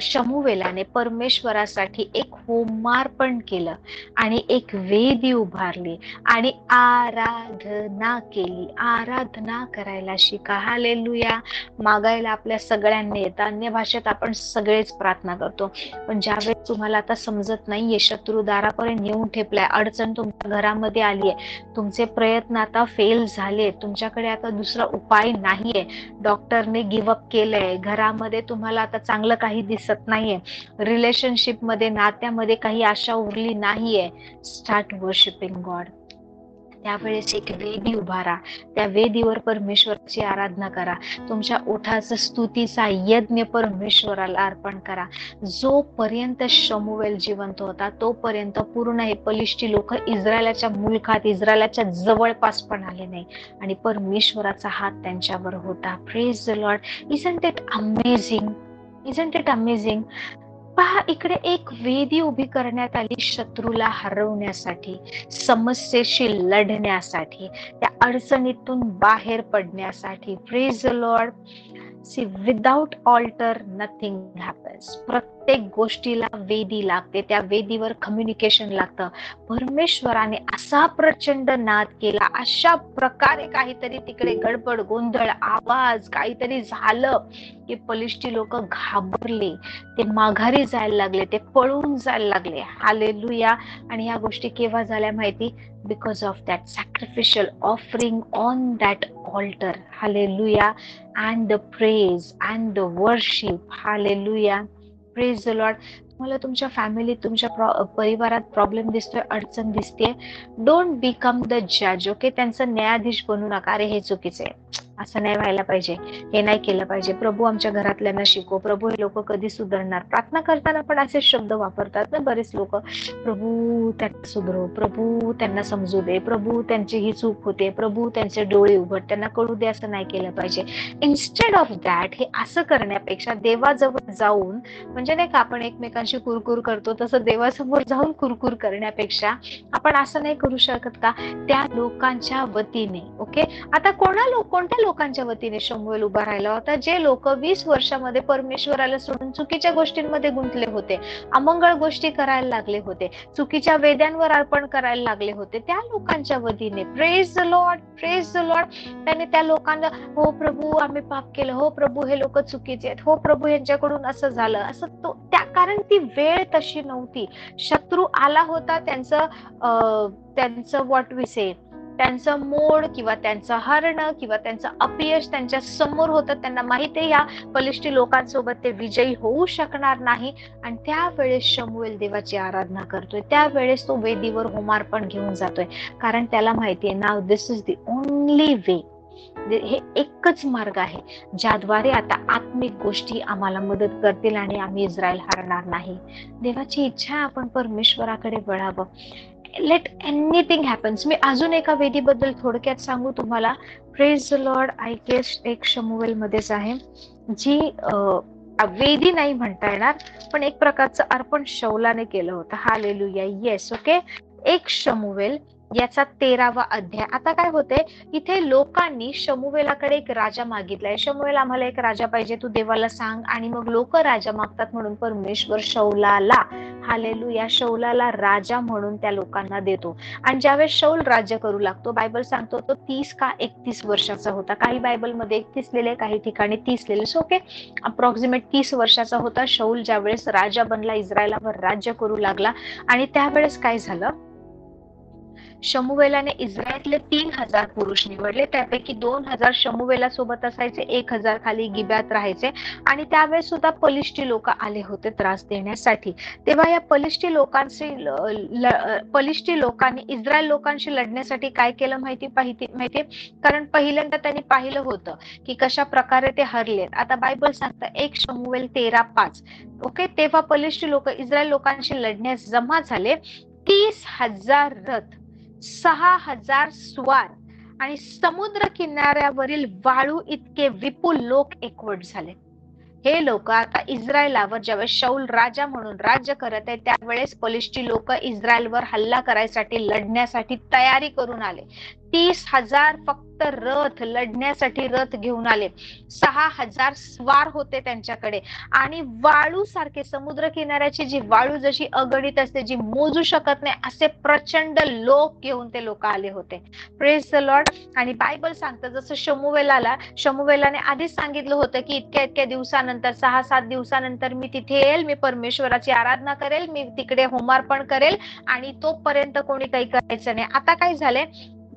शमूवेलाने परमेश्वरासाठी एक होमार्पण केलं आणि एक वेदी उभारली आणि आराधना केली. आराधना करायला शिका. हालेलुया. मागायला आपल्या सगळ्यांनी येतं, अन्य भाषेत आपण सगळेच प्रार्थना करतो, पण ज्यावेळेस तुम्हाला आता समजत नाहीये, शत्रू दारापर्यंत येऊन ठेपलाय, अडचण तुमच्या घरामध्ये आलीये, तुमचे प्रयत्न आता फेल झाले, तुमच्याकडे आता दुसरा उपाय नाहीये, डॉक्टरने गिव्हअप केलंय, घरामध्ये तुम्हाला आता चांगलं काही दिसत नाहीये, रिलेशनशिप मध्ये, नात्यामध्ये काही आशा उरली नाहीये, स्टार्ट वर्शिपिंग गॉड. त्यावेळेस एक वेदी उभारा, त्या वेदीवर परमेश्वराची आराधना करा, तुमच्या ओठाचा स्तुतीचा यज्ञ परमेश्वराला अर्पण करा. जोपर्यंत शमूवेल जिवंत होता, तोपर्यंत पूर्ण हे पलिष्ठी लोक इस्रायलाच्या मुलखात, इस्रायलाच्या जवळपास पण आले नाही आणि परमेश्वराचा हात त्यांच्यावर होता. Praise the Lord. Isn't it amazing? Isn't it amazing? पहा, इकडे एक वेदी उभी करण्यात आली शत्रूला हरवण्यासाठी, समस्येशी लढण्यासाठी, त्या अडचणीतून बाहेर पडण्यासाठी. Praise the Lord. See, without altar nothing happens. प्रत्येक गोष्टीला वेदी लागते, त्या वेदीवर कम्युनिकेशन लागतं. परमेश्वराने असा प्रचंड नाद केला, अशा प्रकारे काहीतरी तिकडे गडबड, गोंधळ, आवाज काहीतरी झालं की पलिष्ठी लोक घाबरले, ते माघारी जायला लागले, ते पळून जायला लागले. हालेलुया. आणि ह्या गोष्टी केव्हा झाल्या माहिती? Because of that sacrificial offering on that altar. Hallelujah. and the praise and the worship. Hallelujah. Praise the Lord. तुम्हाला तुमच्या फॅमिलीत, तुमच्या परिवारात प्रॉब्लेम दिसतोय, अडचण दिसते, डोंट बिकम द जज. ओके, त्यांचं न्यायाधीश बनू नका. अरे हे चुकीचं आहे, असं नाही व्हायला पाहिजे, हे नाही केलं पाहिजे, प्रभू आमच्या घरातल्यांना शिकव, प्रभू हे लोक कधी सुधारणार. प्रार्थना करताना पण असे शब्द वापरतात ना बरेच लोक, प्रभू त्यांना सुधरव, प्रभू त्यांना समजू दे, प्रभू त्यांची ही चूक होते, प्रभू त्यांचे डोळे उघड, त्यांना कळू दे. असं नाही केलं पाहिजे. इन्स्टेड ऑफ दॅट, हे असं करण्यापेक्षा देवाजवळ जाऊन, म्हणजे नाही का आपण एकमेकांशी कुरकुर करतो तसं देवासमोर जाऊन कुरकुर करण्यापेक्षा आपण असं नाही करू शकत का, त्या लोकांच्या वतीने. ओके, आता कोणत्या लोकांच्या वतीने शमूएल उभा राहिला होता? जे लोक 20 वर्षामध्ये परमेश्वराला सोडून चुकीच्या गोष्टींमध्ये गुंतले होते, अमंगळ गोष्टी करायला लागले होते, चुकीच्या वेद्यांवर अर्पण करायला लागले होते, त्या लोकांच्या वतीने. Praise the Lord. Praise the Lord. त्याने त्या लोकांना, हो प्रभू आम्ही पाप केलं, हो प्रभू हे लोक चुकीचे आहेत, हो प्रभू यांच्याकडून असं झालं, असं तो कारण ती वेळ तशी नव्हती. शत्रू आला होता, त्यांचं व्हॉट वी से, त्यांचं मोड किंवा त्यांचं हरणं किंवा त्यांचं अपयश त्यांच्या समोर होतं. त्यांना माहिती आहे या बलिष्ठी लोकांसोबत ते विजयी होऊ शकणार नाही. आणि त्यावेळेस शमूएल देवाची आराधना करतोय, त्यावेळेस तो वेदीवर होमार्पण घेऊन जातोय, कारण त्याला माहितीये now this is the only way. हे एकच मार्ग आहे ज्याद्वारे आता आत्मिक गोष्टी आम्हाला मदत करतील आणि आम्ही इस्रायल हरणार नाही. देवाची इच्छा आहे आपण परमेश्वराकडे वळावं. Late anything happens. मी अजून एका वेदीबद्दल थोडक्यात सांगू तुम्हाला. Praise the Lord. I guess एक शमूएल मध्येच आहे, जी वेदी नाही म्हणता येणार, पण एक प्रकारचं अर्पण शौलाने केलं होतं. Hallelujah, yes. ओके. 1 शमूएल याचा 13वा अध्याय. आता काय होते, इथे लोकांनी शमूएलाकडे एक राजा मागितलाय. शमूएल, आम्हाला एक राजा पाहिजे, तू देवाला सांग. आणि मग लोक राजा मागतात म्हणून परमेश्वर शौलाला, हालेलुया, शौलाला राजा म्हणून त्या लोकांना देतो. आणि ज्यावेळेस शौल राज्य करू लागतो, बायबल सांगतो तो 30 का 31 वर्षाचा होता. काही बायबलमध्ये 31 लिहिले, काही ठिकाणी 30 लिहिले. सो ओके, अप्रॉक्सिमेट 30 वर्षाचा होता शौल ज्यावेळेस राजा बनला, इस्रायलावर राज्य करू लागला. आणि त्यावेळेस काय झालं, शमूएलाने इस्रायलतले 3000 पुरुष निवडले. त्यापैकी 2000 शमूएला सोबत असायचे, 1000 खाली गिब्यात राहायचे. आणि त्यावेळेस सुद्धा पलिष्टी लोक आले होते त्रास देण्यासाठी. तेव्हा या पलिष्टी लोकांनी इस्रायल लोकांशी लढण्यासाठी काय केलं माहितीये? कारण पहिल्यांदा त्यांनी पाहिलं होतं की कशा प्रकारे ते हरलेत. आता बायबल सांगतं 1 शमूएल 13:5. ओके, तेव्हा पलिष्टी लोक इस्रायल लोकांशी लढण्यास जमा झाले. 30,000 रथ, 6,000 स्वार आणि समुद्र किनाऱ्यावरील वाळू इतके विपुल लोक एकवट झाले. हे लोक आता इस्रायलावर ज्यावेळेस शौल राजा म्हणून राज्य करत आहे, त्यावेळेस पलिष्टी लोक इस्रायलवर हल्ला करायसाठी, लढण्यासाठी तयारी करून आले. 30,000 फक्त रथ, लढण्यासाठी रथ घेऊन आले. 6,000 स्वार होते त्यांच्याकडे. आणि वाळू सारखे, समुद्र किनाऱ्याची जी वाळू जशी अगणित असते, जी मोजू शकत नाही, असे प्रचंड लोक घेऊन ते लोक आले होते. Praise the Lord. आणि बायबल सांगतं जसं शमूएलाने आधीच सांगितलं होतं की इतक्या इतक्या दिवसानंतर, 6-7 दिवसानंतर मी तिथे येईल, मी परमेश्वराची आराधना करेल, मी तिकडे होमार्पण करेल, आणि तोपर्यंत कोणी काही करायचं नाही. आता काय झालंय,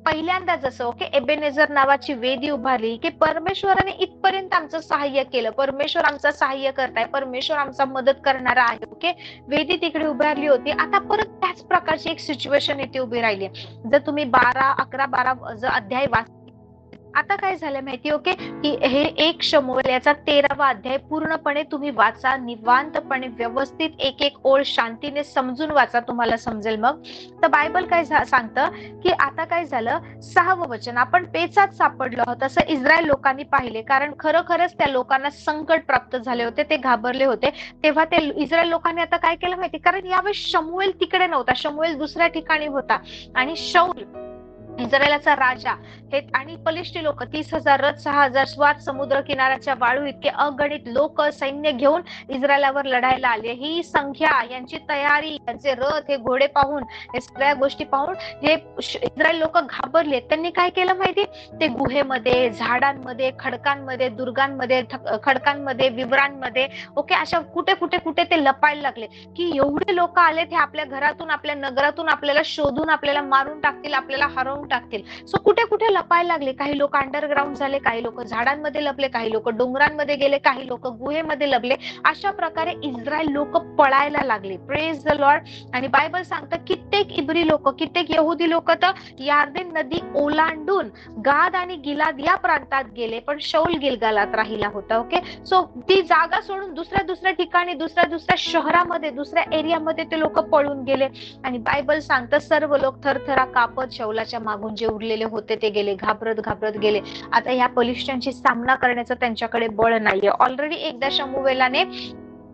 पहिल्यांदा जसं ओके एबेनेझर नावाची वेदी उभारली की परमेश्वराने इथपर्यंत आमचं सहाय्य केलं, परमेश्वर आमचं सहाय्य करताय, परमेश्वर आमचा मदत करणारा आहे. ओके, वेदी तिकडे उभारली होती. आता परत त्याच प्रकारची एक सिच्युएशन इथे उभी राहिली. जर तुम्ही 12, 11, 12 जर अध्याय आता काय झालं माहिती, ओके, की हे 1 शमूएल याचा 13वा अध्याय पूर्णपणे तुम्ही वाचा, निवांतपणे, व्यवस्थित, एक एक ओळ शांतीने समजून वाचा, तुम्हाला समजेल. मग तर बायबल काय सांगतं की आता काय झालं, 6वं वचन, आपण पेचात सापडलो आहोत असं इस्रायल लोकांनी पाहिले. कारण खरोखरच त्या लोकांना संकट प्राप्त झाले होते, ते घाबरले होते. तेव्हा ते इस्रायल लोकांनी आता काय केलं माहिती, कारण यावेळेस शमूएल तिकडे नव्हता, शमूएल दुसऱ्या ठिकाणी होता. आणि शौल इस्रायलाचा राजा हे आणि पलिष्टी लोक 30,000 रथ, 6,000 स्वार, समुद्र किनाऱ्याच्या वाळू इतके अगणित लोक सैन्य घेऊन इस्रायलावर लढायला आले. ही संख्या, यांची तयारी, यांचे रथ, हे घोडे पाहून, हे सगळ्या गोष्टी पाहून हे इस्रायल लोक घाबरले. त्यांनी काय केलं माहिती, ते गुहेमध्ये, झाडांमध्ये, खडकांमध्ये, दुर्गांमध्ये, खडकांमध्ये, विवरांमध्ये, ओके, अशा कुठे कुठे कुठे ते लपायला लागले की एवढे लोक आलेत, हे आपल्या घरातून, आपल्या नगरातून आपल्याला शोधून, आपल्याला मारून टाकतील, आपल्याला हरवून टाकतील. सो कुठे कुठे लपायला लागले. काही लोक अंडरग्राऊंड झाले, काही लोक झाडांमध्ये लपले, काही लोक डोंगरांमध्ये गेले, काही लोक गुहेमध्ये लपले. अशा प्रकारे इस्रायल लोक पळायला लागले. Praise the Lord. आणि बायबल सांगतं कित्येक इब्री लोक, कित्येक यहुदी लोक तर यार्देन नदी ओलांडून गाद आणि गिलाद या प्रांतात गेले, पण शौल गिलगालात राहिला होता. ओके, सो ती जागा सोडून दुसऱ्या ठिकाणी, दुसऱ्या शहरामध्ये, दुसऱ्या एरियामध्ये ते लोक पळून गेले. आणि बायबल सांगतं सर्व लोक थरथरा कापत शौलाच्या मागून जे उरलेले होते ते गेले, घाबरत गेले. आता या पलिष्ठांशी सामना करण्याचं त्यांच्याकडे बळ नाहीये. ऑलरेडी एकदा शमूएलाने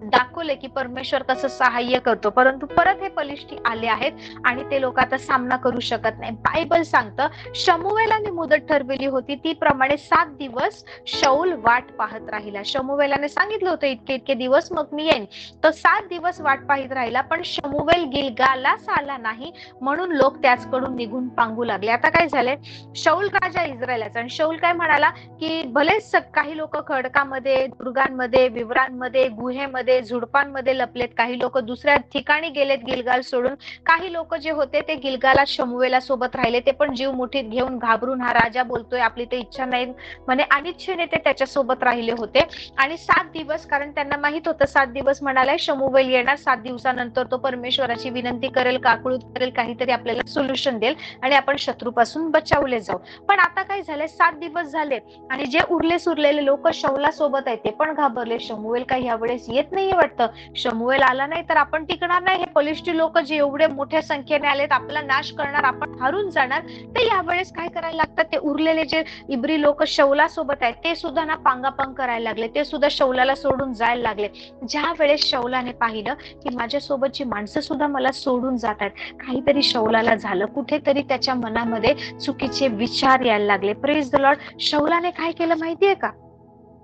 दाखवले की परमेश्वर कसं सहाय्य करतो, परंतु परत हे पलिष्ठी आले आहेत आणि ते लोक आता सामना करू शकत नाही. बायबल सांगतं शमूएलाने मुदत ठरवली होती ती प्रमाणे 7 दिवस शौल वाट पाहत राहिला. शमूएलाने सांगितलं होतं इतके इतके दिवस मग मी येईन, तर 7 दिवस वाट पाहत राहिला, पण शमूएल गिलगालास आला नाही, म्हणून लोक त्याचकडून निघून पांगू लागले. आता काय झालंय, शौल राजा इस्रायलाचा, आणि शौल काय म्हणाला की भलेच काही लोक खडकामध्ये, दुर्गांमध्ये, विवरांमध्ये, गुहेमध्ये, झुडपांमध्ये लपलेत, काही लोक दुसऱ्या ठिकाणी गेलेत गिलगाल सोडून, काही लोक जे होते ते गिलगालात शमूएला सोबत राहिले, ते पण जीव मुठीत घेऊन घाबरून, हा राजा बोलतोय आपली ते इच्छा नाही म्हणे, अनिच्छेने ते त्याच्या सोबत राहिले होते. आणि 7 दिवस, कारण त्यांना माहित होतं 7 दिवस म्हणालाय शमूएल येणार, 7 दिवसानंतर तो परमेश्वराची विनंती करेल, काकळूत करेल, काहीतरी आपल्याला सोल्युशन देईल आणि आपण शत्रूपासून बचावले जाऊ. पण आता काय झालंय, 7 दिवस झाले आणि जे उरलेले लोक शौला सोबत आहेत ते पण घाबरले. शमूएल काही यावेळेस येत नाही नाहीये वाटतं. शमूएल आला नाही तर आपण टिकणार नाही. हे पलिष्ठी लोक जे एवढे मोठ्या संख्येने आलेत, आपला नाश करणार, आपण हारून जाणार. तर यावेळेस काय करायला लागतात, ते उरलेले जे इब्री लोक शौला सोबत आहेत ते सुद्धा ना पांगापांग करायला लागले. ते सुद्धा शौलाला सोडून जायला लागले. ज्या वेळेस शौलाने पाहिलं की माझ्यासोबतची माणसं सुद्धा मला सोडून जातात, काहीतरी शौलाला झालं, कुठेतरी त्याच्या मनामध्ये चुकीचे विचार यायला लागले. Praise the Lord. शौलाने काय केलं माहितीये का?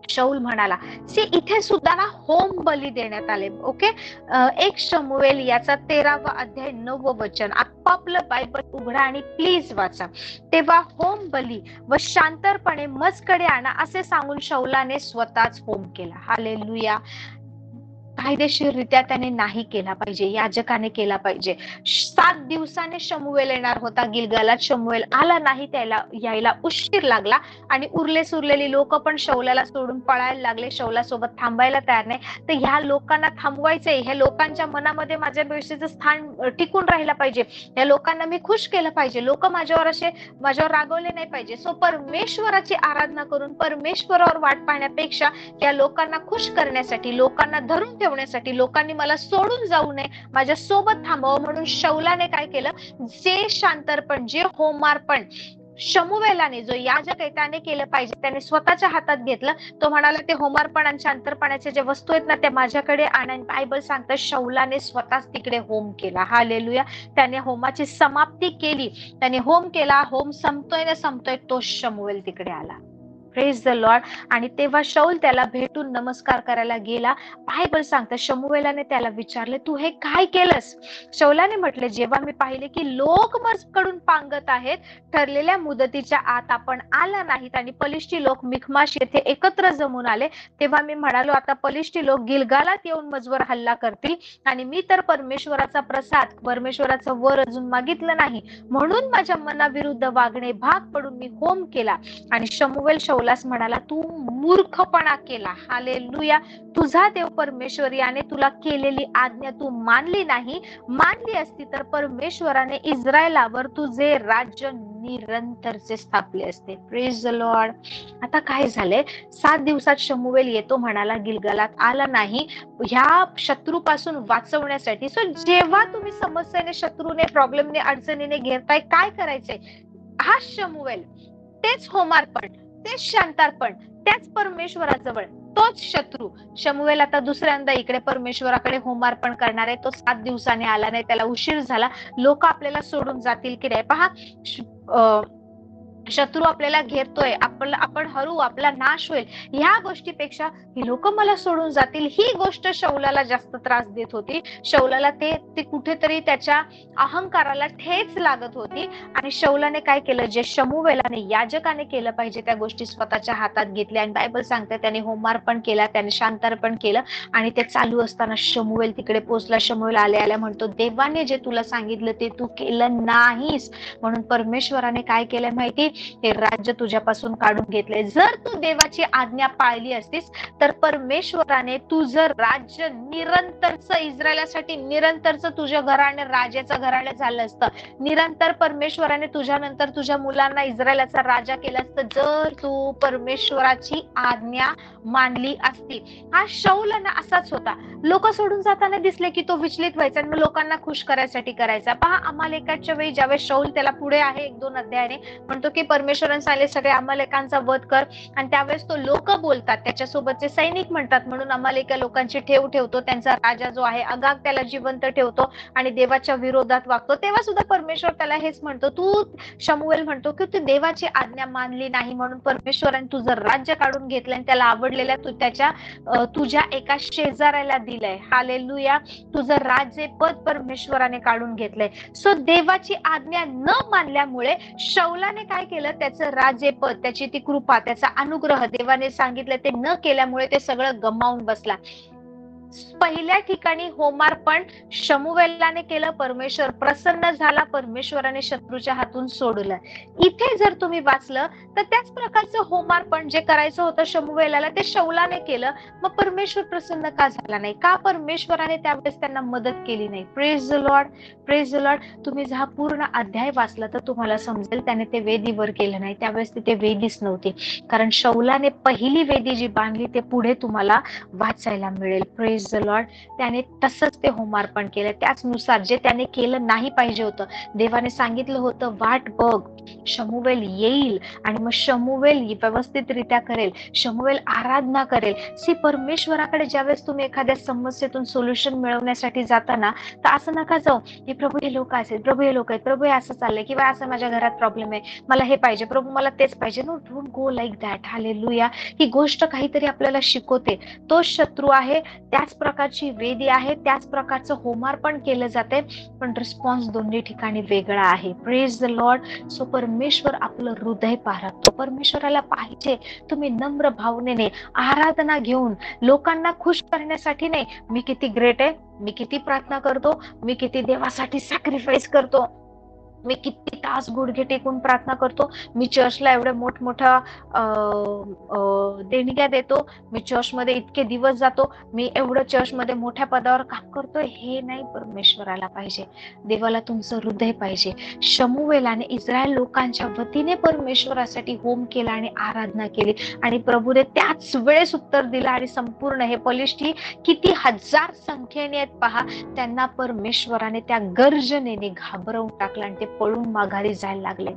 शौल म्हणाला, सी इथे सुद्धा ना होम बली देण्यात आले. ओके, 1 शमूएल याचा 13वा अध्याय 9व वचन. आपापलं बायबल उघडा आणि प्लीज वाचा. तेव्हा होम बली व शांतरपणे मजकडे आणा असे सांगून शौलाने स्वतःच होम केला. हालेलुया. कायदेशीररित्या त्याने नाही केला पाहिजे, याजकाने केला पाहिजे. 7 दिवसाने शमूएल येणार होता गिलगालात. शमूएल आला नाही, त्याला यायला उशीर लागला आणि सुरलेली लोक पण शौलाला सोडून पळायला लागले. शौलासोबत थांबायला तयार नाही. तर ह्या लोकांना थांबवायचंय, ह्या लोकांच्या मनामध्ये माझ्या बेशीचं स्थान टिकून राहिला पाहिजे, या लोकांना मी खुश केलं पाहिजे, लोक माझ्यावर रागवले नाही पाहिजे. सो परमेश्वराची आराधना करून परमेश्वरावर वाट पाहण्यापेक्षा या लोकांना खुश करण्यासाठी, लोकांना धरून ठेवण्यासाठी, लोकांनी मला सोडून जाऊ नये, माझ्या सोबत थांबावं म्हणून शौलाने काय केलं, जे शांतरपण, जे होमार्पण शमूएलाने, जो याजक आहे त्याने केलं पाहिजे, त्याने स्वतःच्या हातात घेतलं. तो म्हणाला ते होमार्पण आणि शांतरपणाच्या जे वस्तू आहेत ना त्या माझ्याकडे आणा. बायबल सांगतं शौलाने स्वतःच तिकडे होम केला. हालेलुया. त्याने होमाची समाप्ती केली, त्याने होम केला. होम संपतोय ना संपतोय तो शमूएल तिकडे आला. Praise the Lord. आणि तेव्हा शौल त्याला भेटून नमस्कार करायला गेला. बायबल सांगतं शमूएलाने त्याला विचारले, तू हे काय केलंस? शौलाने म्हटले, जेव्हा मी पाहिले की लोक मजकडून पांगत आहेत, ठरलेल्या मुदतीच्या आत आपण आला नाहीत आणि पलिष्ठी लोक मिखमाश येथे एकत्र जमून आले, तेव्हा मी म्हणालो आता पलिष्ठी लोक गिलगालात येऊन मजवर हल्ला करतील आणि मी तर परमेश्वराचा प्रसाद, परमेश्वराचं वर अजून मागितलं नाही, म्हणून माझ्या मनाविरुद्ध वागणे भाग पडून मी होम केला. आणि शमूएल शौलास म्हणाला, तू मूर्खपणा केला. हालेलुया. तुझा देव परमेश्वर याने तुला केलेली आज्ञा तू मानली नाही. मानली असती तर परमेश्वराने इस्रायलावर तुझे राज्य निरंतरचे स्थापले असते. Praise the Lord. आता काय झालंय, 7 दिवसात शमूएल येतो म्हणाला, गिलगालात आला नाही ह्या शत्रूपासून वाचवण्यासाठी. सो जेव्हा तुम्ही समस्येने, शत्रूने, प्रॉब्लेमने, अडचणीने घेरताय, काय करायचंय? हा शमूएल, तेच होमार्पण, तेच शांतार्पण, त्याच परमेश्वराजवळ, तोच शत्रू शमूएल आता दुसऱ्यांदा इकडे परमेश्वराकडे होमार्पण करणार आहे. तो 7 दिवसाने आला नाही, त्याला उशीर झाला. लोक आपल्याला सोडून जातील की नाही पहा. शत्रू आपल्याला घेरतोय, आपण हरू, आपला नाश होईल, ह्या गोष्टीपेक्षा ही लोक मला सोडून जातील, ही गोष्ट शौलाला जास्त त्रास देत होती. शौलाला ते कुठेतरी त्याच्या अहंकाराला ठेच लागत होती. आणि शौलाने काय केलं, जे शमूएलाने, याजकाने केलं पाहिजे त्या गोष्टी स्वतःच्या हातात घेतल्या. आणि बायबल सांगते त्याने होमार्पण केला, त्याने शांतार्पण केलं. आणि ते चालू असताना शमूएल तिकडे पोहोचला. शमूएल आल्या म्हणतो, देवाने जे तुला सांगितलं ते तू केलं नाहीस, म्हणून परमेश्वराने काय केलं माहिती, हे राज्य तुझ्यापासून काढून घेतलंय. जर तू देवाची आज्ञा पाळली असतीस तर परमेश्वराने तुझं राज्य निरंतरच, इस्रायलासाठी निरंतरच तुझ्या घराणे राजाचं घराणे झालं असतं. निरंतर परमेश्वराने तुझ्यानंतर तुझ्या मुलांना इस्रायलाचा राजा केला असतं, जर तू परमेश्वराची आज्ञा मानली असती. हा शौल ना असाच होता. लोक सोडून जाताना दिसले की तो विचलित व्हायचा आणि लोकांना खुश करायसाठी करायचा. पहा, अमालेकाच्या वेळी ज्यावेळेस शौल, त्याला पुढे आहे 1-2 अध्यायाने, म्हणतो की परमेश्वराने सांगितले सगळे अमालेकांचा वध कर. आणि त्यावेळेस तो लोक बोलतात, त्याच्यासोबतचे सैनिक म्हणतात, म्हणून अमालेका लोकांची ठेव ठेवतो, त्यांचा राजा जो आहे अगाग त्याला जिवंत ठेवतो आणि देवाच्या विरोधात वागतो. तेव्हा सुद्धा परमेश्वर त्याला हेच म्हणतो, तू शमूएल म्हणतो की तू देवाची आज्ञा मानली नाही, म्हणून परमेश्वराने तुझं राज्य काढून घेतलं आणि त्याला आवडलेल्या तुझ्या एका शेजाऱ्याला दिलंय. हालेलुया. तुझं राज्यपद परमेश्वराने काढून घेतलंय. सो देवाची आज्ञा न मानल्यामुळे शौलाने काय केलं, त्याचं राज्यपद, त्याची ती कृपा, त्याचा अनुग्रह, देवाने सांगितलं ते न केल्यामुळे ते सगळं गमावून बसला. पहिल्या ठिकाणी होमार्पण शमूएलाने केलं, परमेश्वर प्रसन्न झाला, परमेश्वराने शत्रूच्या हातून सोडलं. इथे जर तुम्ही वाचलं तर त्याच प्रकारचं होमार्पण जे करायचं होतं शमूएलाला, ते शौलाने केलं. मग परमेश्वर प्रसन्न का झाला नाही? का परमेश्वराने त्यावेळेस त्यांना मदत केली नाही? Praise the Lord, praise the Lord. तुम्ही हा पूर्ण अध्याय वाचला तर तुम्हाला समजेल त्याने ते वेदीवर केलं नाही. त्यावेळेस तिथे वेदीच नव्हती, कारण शौलाने पहिली वेदी जी बांधली ते पुढे तुम्हाला वाचायला मिळेल. Praise praise the Lord. त्याने तसंच ते होमार्पण केलं, त्याचनुसार जे त्याने केलं नाही पाहिजे होतं. देवाने सांगितलं होतं वाट बघ, शमूवेल येईल आणि मग शमूवेल व्यवस्थितरित्या करेल, शमूवेल आराधना करेल. परमेश्वराकडे ज्यावेळेस तुम्ही एखाद्या समस्येतून सोल्युशन मिळवण्यासाठी जाता ना, तर असं नका जाऊ हे प्रभू हे लोक असेल, प्रभू हे लोक आहेत, प्रभू हे असं चाललंय, किंवा असं माझ्या घरात प्रॉब्लेम आहे, मला हे पाहिजे प्रभू, मला तेच पाहिजे. No, don't go like that. Hallelujah. ही गोष्ट काहीतरी आपल्याला शिकवते. तोच शत्रू आहे, त्याच प्रकारची वेदी आहे, त्याच प्रकारचं होमार्पण केलं जाते, पण रिस्पॉन्स दोन्ही ठिकाणी वेगळा आहे. Praise the Lord. सो परमेश्वर आपलं हृदय पाहतो. परमेश्वराला पाहिजे तुम्ही नम्र भावनेने आराधना घेऊन, लोकांना खुश करण्यासाठी नाही, मी किती ग्रेट आहे, मी किती प्रार्थना करतो, मी किती देवासाठी सॅक्रिफाईस करतो, मी किती तास गुडघे टेकून प्रार्थना करतो, मी चर्चला एवढ्या मोठमोठ्या देणग्या देतो, मी चर्चमध्ये इतके दिवस जातो, मी एवढं चर्चमध्ये मोठ्या पदावर काम करतोय, हे नाही परमेश्वराला पाहिजे. देवाला तुमचं हृदय पाहिजे. शमूवेलाने इस्रायल लोकांच्या वतीने परमेश्वरासाठी होम केला आणि आराधना केली आणि प्रभूने त्याच वेळेस उत्तर दिलं आणि संपूर्ण हे पलिष्ठी किती हजार संख्येने आहेत पहा, त्यांना परमेश्वराने त्या गर्जनेने घाबरवून टाकलं आणि ते पळून माघारी जायला लागले.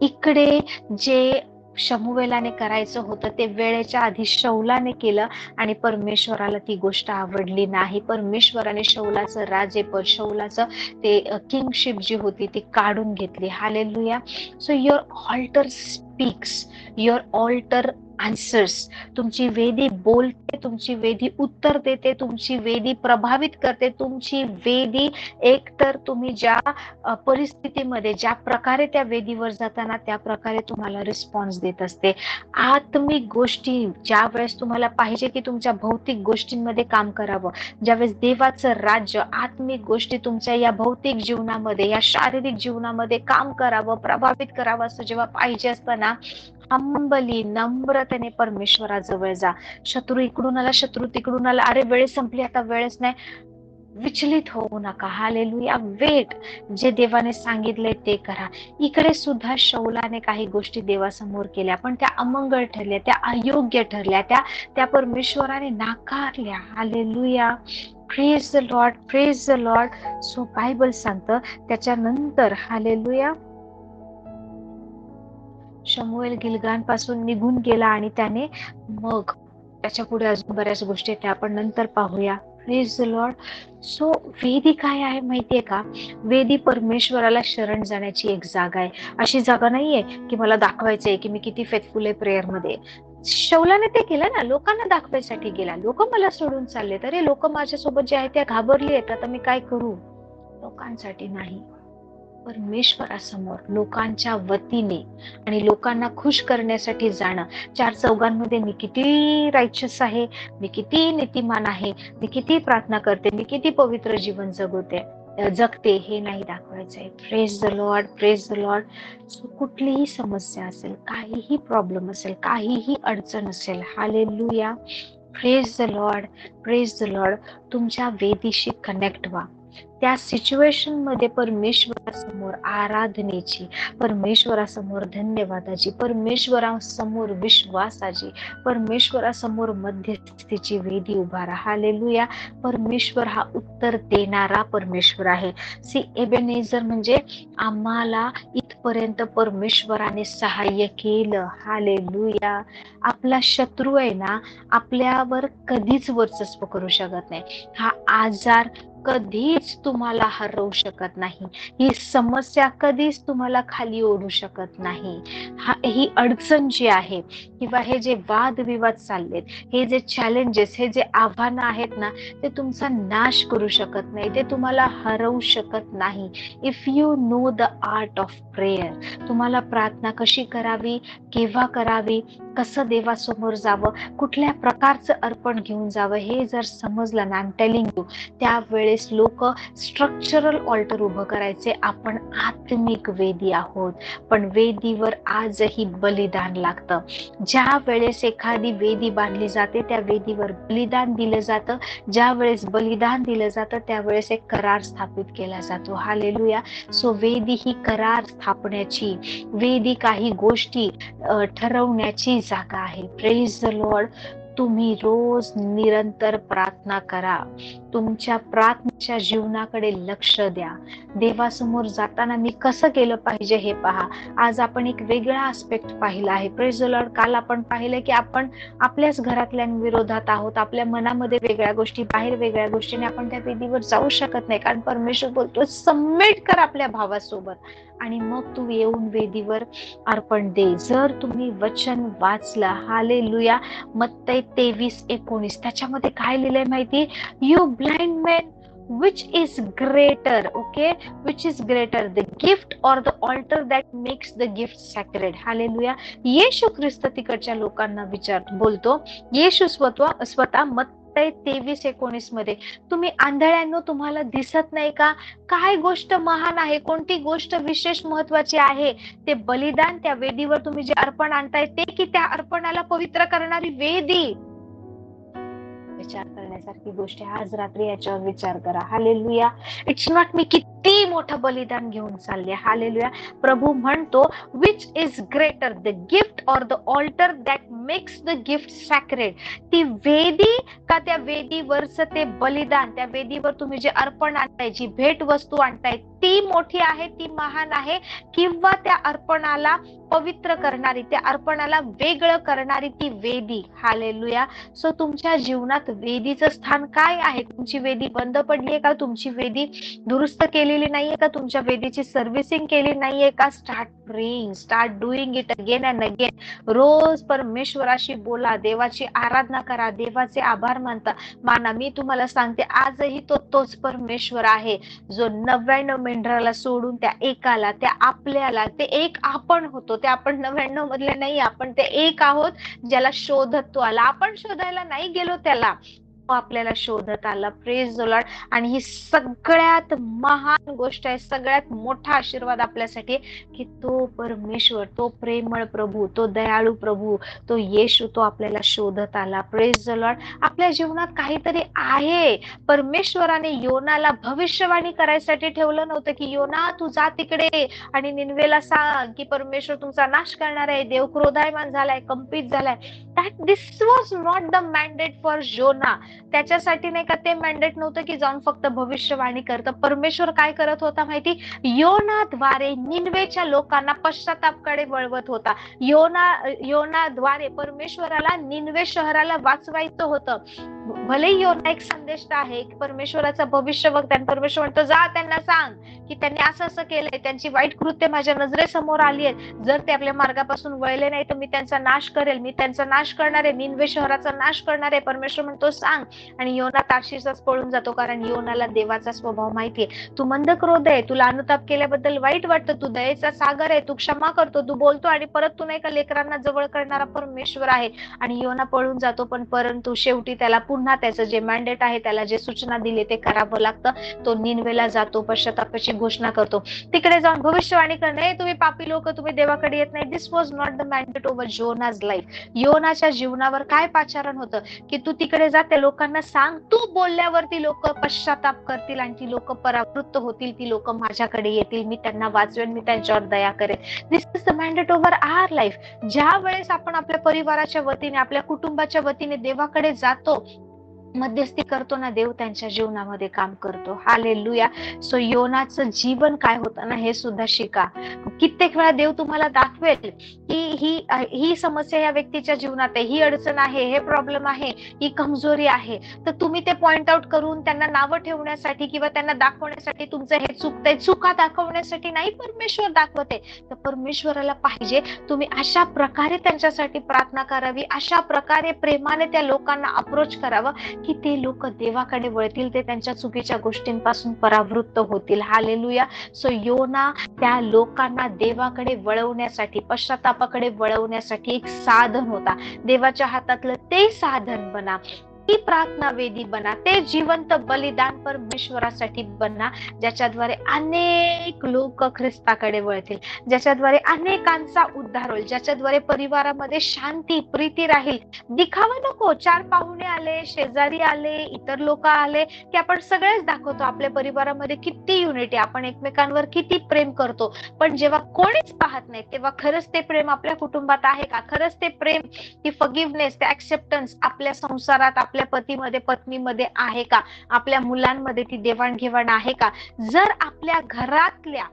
इकडे जे शमूवेलाने करायचं होतं ते वेळेच्या आधी शौलाने केलं आणि परमेश्वराला ती गोष्ट आवडली नाही. परमेश्वराने शौलाचं राजेपद, शौलाचं ते किंगशिप जी होती ती काढून घेतली. Hallelujah. So your altar speaks, your altar answers. तुमची वेदी बोलते, तुमची वेदी उत्तर देते, तुमची वेदी प्रभावित करते, तुमची वेदी एकतर तुम्ही ज्या परिस्थितीमध्ये ज्या प्रकारे त्या वेदीवर जाताना त्या प्रकारे तुम्हाला रिस्पॉन्स देत असते. आत्मिक गोष्टी ज्या वेळेस तुम्हाला पाहिजे की तुमच्या भौतिक गोष्टींमध्ये काम करावं, ज्यावेळेस देवाचं राज्य, आत्मिक गोष्टी तुमच्या या भौतिक जीवनामध्ये, या शारीरिक जीवनामध्ये काम करावं, प्रभावित करावं असं जेव्हा पाहिजे असतं ना, हंबली नम्रतेने परमेश्वराजवळ जा. शत्रू इकडून आला, शत्रू तिकडून आला, अरे वेळ संपली, आता वेळच नाही, विचलित होऊ नका. हालेलुया. वेट. जे देवाने सांगितले ते करा. इकडे सुद्धा शौलाने काही गोष्टी देवासमोर केल्या, पण त्या अमंगळ ठरल्या, त्या अयोग्य ठरल्या, त्या परमेश्वराने नाकारल्या. Hallelujah. Praise the Lord, praise the Lord. So Bible सांगतं त्याच्यानंतर हालेलुया, शमूएल गिलगाल पासून निघून गेला आणि त्याने मग त्याच्या पुढे अजून बऱ्याच गोष्टी त्या आपण नंतर पाहूया. Praise the Lord. सो वेदी काय आहे माहितीये का? वेदी परमेश्वराला शरण जाण्याची एक जागा आहे. अशी जागा नाहीये की मला दाखवायचंय की मी किती फेथफुल आहे प्रेयर मध्ये. शौलाने ते केलं ना, लोकांना दाखवायसाठी गेला. लोक मला सोडून चालले, अरे लोक माझ्यासोबत जे आहे त्या घाबरली आहेत, आता मी काय करू? लोकांसाठी नाही, परमेश्वरासमोर लोकांच्या वतीने आणि लोकांना खुश करण्यासाठी जाणं. चार चौघांमध्ये मी किती रायचस आहे, मी किती नीतिमान आहे, मी किती प्रार्थना करते, मी किती पवित्र जीवन जगते, हे नाही दाखवायचंय. Praise the Lord, praise the Lord. कुठलीही समस्या असेल, काहीही प्रॉब्लेम असेल, काहीही अडचण असेल, hallelujah, praise the Lord, praise the Lord. तुमच्या वेदीशी कनेक्ट व्हा. त्या सिच्युएशन मध्ये परमेश्वरासमोर आराधनेची, परमेश्वरासमोर धन्यवादाची, परमेश्वरासमोर विश्वासाची, परमेश्वरासमोर मध्यस्थीची वेदी उभारा. हालेलुया. परमेश्वर हा उत्तर देणारा परमेश्वर आहे. एबेनेझर म्हणजे आम्हाला इथपर्यंत परमेश्वराने सहाय्य केलं. हालेलुया. आपला शत्रू आहे ना, आपल्यावर कधीच वर्चस्व करू शकत नाही. हा आजार कधीच तुम्हाला हरवू शकत नाही. ही समस्या कधीच तुम्हाला खाली ओढू शकत नाही. ही अडचण जी आहे किंवा हे जे वादविवाद चाललेत, हे जे चॅलेंजेस, हे जे आव्हानं आहेत ना, ते तुमचा नाश करू शकत नाही, ते तुम्हाला हरवू शकत नाही. If you know the art of prayer, तुम्हाला प्रार्थना कशी करावी, केव्हा करावी, कसं देवासमोर जावं, कुठल्या प्रकारचं अर्पण घेऊन जावं, हे जर समजलं ना, आय एम टेलिंग यू, त्यावेळेस लोक स्ट्रक्चरल ऑल्टर उभं करायचे. आपण आत्मिक वेदी आहोत, पण वेदीवर आजही बलिदान लागतं. ज्या वेळेस एखादी वेदी बांधली जाते, त्या वेदीवर बलिदान दिलं जातं. ज्या वेळेस बलिदान दिलं जातं, त्यावेळेस एक करार स्थापित केला जातो. हालेलुया. सो वेदी ही करार स्थापण्याची, वेदी काही गोष्टी ठरवण्याची जागा आहे. Praise the Lord. तुम्ही रोज निरंतर प्रार्थना करा. तुमच्या प्रार्थनेच्या जीवनाकडे लक्ष द्या. देवासमोर जाताना मी कसं केलं पाहिजे हे पहा. आज आपण एक वेगळा आस्पेक्ट पाहिला आहे. Praise the Lord. काल आपण पाहिलं की आपण आपल्याच घरातल्यांविरोधात आहोत. आपल्या मनामध्ये वेगळ्या गोष्टी, बाहेर वेगळ्या गोष्टीने आपण त्या वेदीवर जाऊ शकत नाही. कारण परमेश्वर बोलतो सबमिट कर आपल्या भावासोबत आणि मग तू येऊन वेदीवर अर्पण दे. जर तुम्ही वचन वाचलं, हालेलुया, मत्ती 23:19 त्याच्यामध्ये काय लिहिलंय माहिती? You blind man, which is greater, okay, which is greater, the gift or the altar that makes the gift sacred. Hallelujah. येशू ख्रिस्त तिकडच्या लोकांना बोलतो. येशू स्वतः मत्ती 23:19 मध्ये, तुम्ही आंधळ्यांनो तुम्हाला दिसत नाही का? काय गोष्ट महान आहे, कोणती गोष्ट विशेष महत्वाची आहे? ते बलिदान, त्या वेदीवर तुम्ही जे अर्पण आणताय ते, की त्या अर्पणाला पवित्र करणारी वेदी? विचार करण्यासारखी गोष्ट आहे. आज रात्री याच्यावर विचार करा. हालेलुया. इट्स नॉट मी किती मोठं बलिदान घेऊन चालले. हालेलुया. प्रभू म्हणतो which is greater, the gift or the altar that makes the gift sacred. ती वेदी का त्या वेदीवरच ते बलिदान, त्या वेदीवर तुम्ही जे अर्पण आणताय, जी भेट वस्तू आणताय ती मोठी आहे, ती महान आहे, किंवा त्या अर्पणाला पवित्र करणारी, त्या अर्पणाला वेगळं करणारी ती वेदी? हालेलुया. सो तुमच्या जीवनात वेदीचं स्थान काय आहे? तुमची वेदी बंद पडली आहे का? तुमची वेदी दुरुस्त केलेली नाहीये का? तुमच्या वेदीची सर्व्हिसिंग केली नाहीये का? Start praying, start doing it again and again. रोज परमेश्वराशी बोला, देवाची आराधना करा, देवाचे आभार माना. मी तुम्हाला सांगते, आजही तोच परमेश्वर आहे जो 99 मेंढराला सोडून त्या एकाला, त्या आपल्याला, ते एक आपण होतो, ते आपण 99 मधले नाही, आपण ते एक आहोत ज्याला शोधत तो आला. आपण शोधायला नाही गेलो त्याला, आपल्याला शोधत आला. Praise the Lord. आणि ही सगळ्यात महान गोष्ट आहे, सगळ्यात मोठा आशीर्वाद आपल्यासाठी, की तो परमेश्वर, तो प्रेमळ प्रभू, तो दयाळू प्रभू, तो येशू, तो आपल्याला शोधत आला. Praise the Lord. आपल्या जीवनात काहीतरी आहे. परमेश्वराने योनाला भविष्यवाणी करायसाठी ठेवलं नव्हतं, की योना तू जा तिकडे आणि निनवेला सांग की परमेश्वर तुमचा नाश करणार आहे, देव क्रोधायमान झालाय, कंपित झालाय. This was not the mandate for Jonah. त्याच्यासाठी नाही का ते मॅन्डेट नव्हतं की जाऊन फक्त भविष्यवाणी करतं. परमेश्वर काय करत होता माहिती? योनाद्वारे निनवेच्या लोकांना पश्चातापाकडे वळवत होता. योनाद्वारे परमेश्वराला निनवे शहराला वाचवायचं होतं. भले योना एक संदेश आहे, परमेश्वराचा भविष्यवक्ता, परमेश्वर म्हणतो जा त्यांना सांग की त्यांनी असं असं केलंय, त्यांची वाईट कृत्य माझ्या नजरेसमोर आली आहेत, जर ते आपल्या मार्गापासून वळले नाही तर मी त्यांचा नाश करेल, मी त्यांचा नाश करणार आहे, निनवे शहराचा नाश करणार आहे. परमेश्वर म्हणतो सांग. आणि योना तार्शीसच पळून जातो, कारण योनाला देवाचा स्वभाव माहितीये. तू मंद क्रोध आहे, तुला अनुताप केल्याबद्दल वाईट वाटतं, तू दयेचा सागर आहे, तू क्षमा करतो, तू बोलतो आणि परत तू नाही का लेकरांना जवळ करणारा परमेश्वर आहे. आणि योना पळून जातो, पण परंतु शेवटी त्याला पुन्हा त्याचं जे मॅन्डेट आहे, त्याला जे सूचना दिली ते करावं लागतं. तो निनवेला जातो, पश्चातापाची घोषणा करतो, तिकडे जाऊन भविष्यवाणी करणे, तुम्ही पापी लोक, तुम्ही देवाकडे येत नाही. This was not the mandate over Jonah's life. योनाच्या जीवनावर काय पाचारण होतं, की तू तिकडे जा, त्या लोकांना सांग, तू बोलल्यावर ती लोक पश्चाताप करतील आणि ती लोक परावृत्त होतील, ती लोक माझ्याकडे येतील, मी त्यांना वाचवेन, मी त्यांच्यावर दया करेन. This is the mandate over our life. ज्या वेळेस आपण आपल्या परिवाराच्या वतीने, आपल्या कुटुंबाच्या वतीने देवाकडे जातो, मध्यस्थी करतो ना, देव त्यांच्या जीवनामध्ये काम करतो. हालेलुया. सो योनाचं जीवन काय होतं ना, हे सुद्धा शिका. कित्येक वेळा देव तुम्हाला दाखवेल की ही समस्या या व्यक्तीच्या जीवनात आहे, ही अडचण आहे, हे प्रॉब्लेम आहे, ही कमजोरी आहे, तर तुम्ही ते पॉइंट आउट करून त्यांना नावं ठेवण्यासाठी किंवा त्यांना दाखवण्यासाठी, तुमचं हे चुकतंय, चुका दाखवण्यासाठी नाही परमेश्वर दाखवते, तर परमेश्वराला पाहिजे तुम्ही अशा प्रकारे त्यांच्यासाठी प्रार्थना करावी, अशा प्रकारे प्रेमाने त्या लोकांना अप्रोच करावं की ते लोक देवाकडे वळतील, ते त्यांच्या चुकीच्या गोष्टींपासून परावृत्त होतील. हालेलुया. सो योना त्या लोकांना देवाकडे वळवण्यासाठी, पश्चातापाकडे वळवण्यासाठी एक साधन होता. देवाच्या हातातलं ते साधन बना. ती प्रार्थना वेदी बना, ते जिवंत बलिदान परमेश्वरासाठी बना, ज्याच्याद्वारे अनेक लोक ख्रिस्ताकडे वळतील, ज्याच्याद्वारे अनेकांचा उद्धार होईल, ज्याच्याद्वारे परिवारामध्ये शांती प्रीती राहील. दिखावा नको. 4 पाहुणे आले, शेजारी आले, इतर लोक आले की आपण सगळेच दाखवतो आपल्या परिवारामध्ये किती युनिटी, आपण एकमेकांवर किती प्रेम करतो. पण जेव्हा कोणीच पाहत नाही तेव्हा खरंच ते प्रेम आपल्या कुटुंबात आहे का? खरंच ते प्रेम, ती फॉरगिव्हनेस, ते ऍक्सेप्टन्स आपल्या संसारात, आपल्या पतीमध्ये पत्नीमध्ये आहे का? आपल्या मुलांमध्ये ती देवाणघेवाण आहे का? जर आपल्या घरातल्या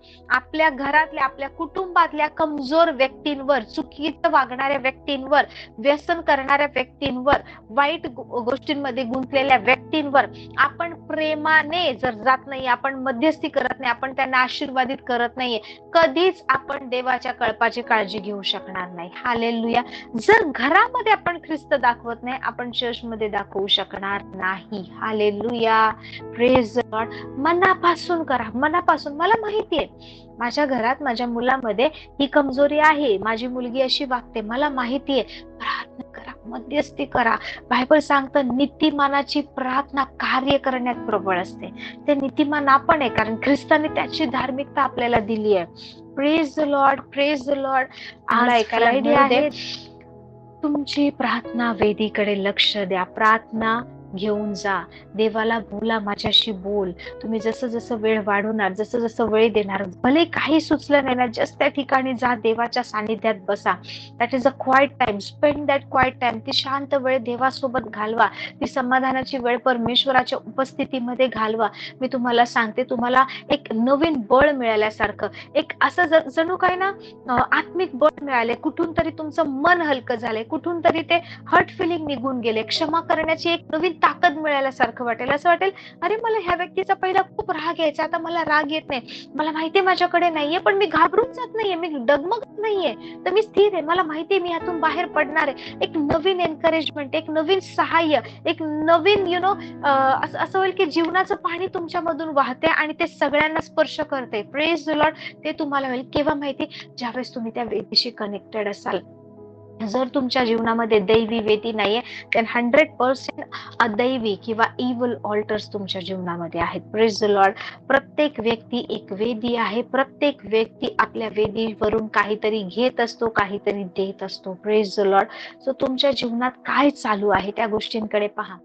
आपल्या कुटुंबातल्या कमजोर व्यक्तींवर, चुकीचं वागणाऱ्या व्यक्तींवर, व्यसन करणाऱ्या व्यक्तींवर, वाईट गोष्टींमध्ये गुंतलेल्या व्यक्तींवर आपण प्रेमाने जर जात नाही, आपण मध्यस्थी करत नाही, आपण त्यांना आशीर्वादित करत नाहीये, कधीच आपण देवाच्या कळपाची काळजी घेऊ शकणार नाही. हालेलुया. जर घरामध्ये आपण ख्रिस्त दाखवत नाही, आपण चर्चमध्ये दाखवू शकणार नाही. हालेलुया. Praise the Lord. मनापासून करा, मनापासून. मला माहिती आहे माझ्या घरात, माझ्या मुलामध्ये ही कमजोरी आहे, माझी मुलगी अशी वागते, मला माहिती आहे. प्रार्थना करा, मध्यस्थी करा. बायबल सांगतं नीतिमानाची प्रार्थना कार्य करण्यात प्रबळ असते. ते नीतिमान आपण आहे, कारण ख्रिस्ताने त्याची धार्मिकता आपल्याला दिली आहे. Praise the Lord, praise the Lord. आज फ्रायडे आहे. तुमची प्रार्थना वेदीकडे लक्ष द्या, प्रार्थना घेऊन जा, देवाला बोला, माझ्याशी बोल. तुम्ही जसं जसं वेळ वाढवणार, जसं जसं वेळ देणार, भले काही सुचलं नाही ना, जस्ट त्या ठिकाणी जा, देवाच्या सानिध्यात बसा. That is a quiet time. Spend that quiet time. ती शांत वेळ देवासोबत घालवा, ती समाधानाची वेळ परमेश्वराच्या उपस्थितीमध्ये घालवा. मी तुम्हाला सांगते, तुम्हाला एक नवीन बळ मिळाल्यासारखं, एक असं जणू काय ना आत्मिक बळ मिळाले. कुठून तरी तुमचं मन हलकं झालंय, कुठून तरी ते हर्ट फिलिंग निघून गेले, क्षमा करण्याची एक नवीन ताकद मिळाल्यासारखं वाटेल. असं वाटेल, अरे मला ह्या व्यक्तीचा पहिला खूप राग यायचा, आता मला राग येत नाही. मला माहितीये माझ्याकडे नाहीये, पण मी घाबरून जात नाहीये, मी डगमगत नाहीये, तर मी स्थिर आहे. मला माहितीये मी ह्यातून बाहेर पडणार आहे. एक नवीन एनकरेजमेंट, एक नवीन सहाय्य, एक नवीन असं होईल की जीवनाचं पाणी तुमच्यामधून वाहते आणि ते सगळ्यांना स्पर्श करते. Praise the Lord. ते तुम्हाला होईल केव्हा माहिती? ज्यावेळेस तुम्ही त्या वेदीशी कनेक्टेड असाल. जर तुमच्या जीवनामध्ये दैवी वेदी नाहीये, तर 100% अदैवी किंवा इव्हल ऑल्टर्स तुमच्या जीवनामध्ये आहेत. Praise the Lord. प्रत्येक व्यक्ती एक वेदी आहे. प्रत्येक व्यक्ती आपल्या वेदीवरून काहीतरी घेत असतो, काहीतरी देत असतो. Praise the Lord. सो तुमच्या जीवनात काय चालू आहे त्या गोष्टींकडे पहा.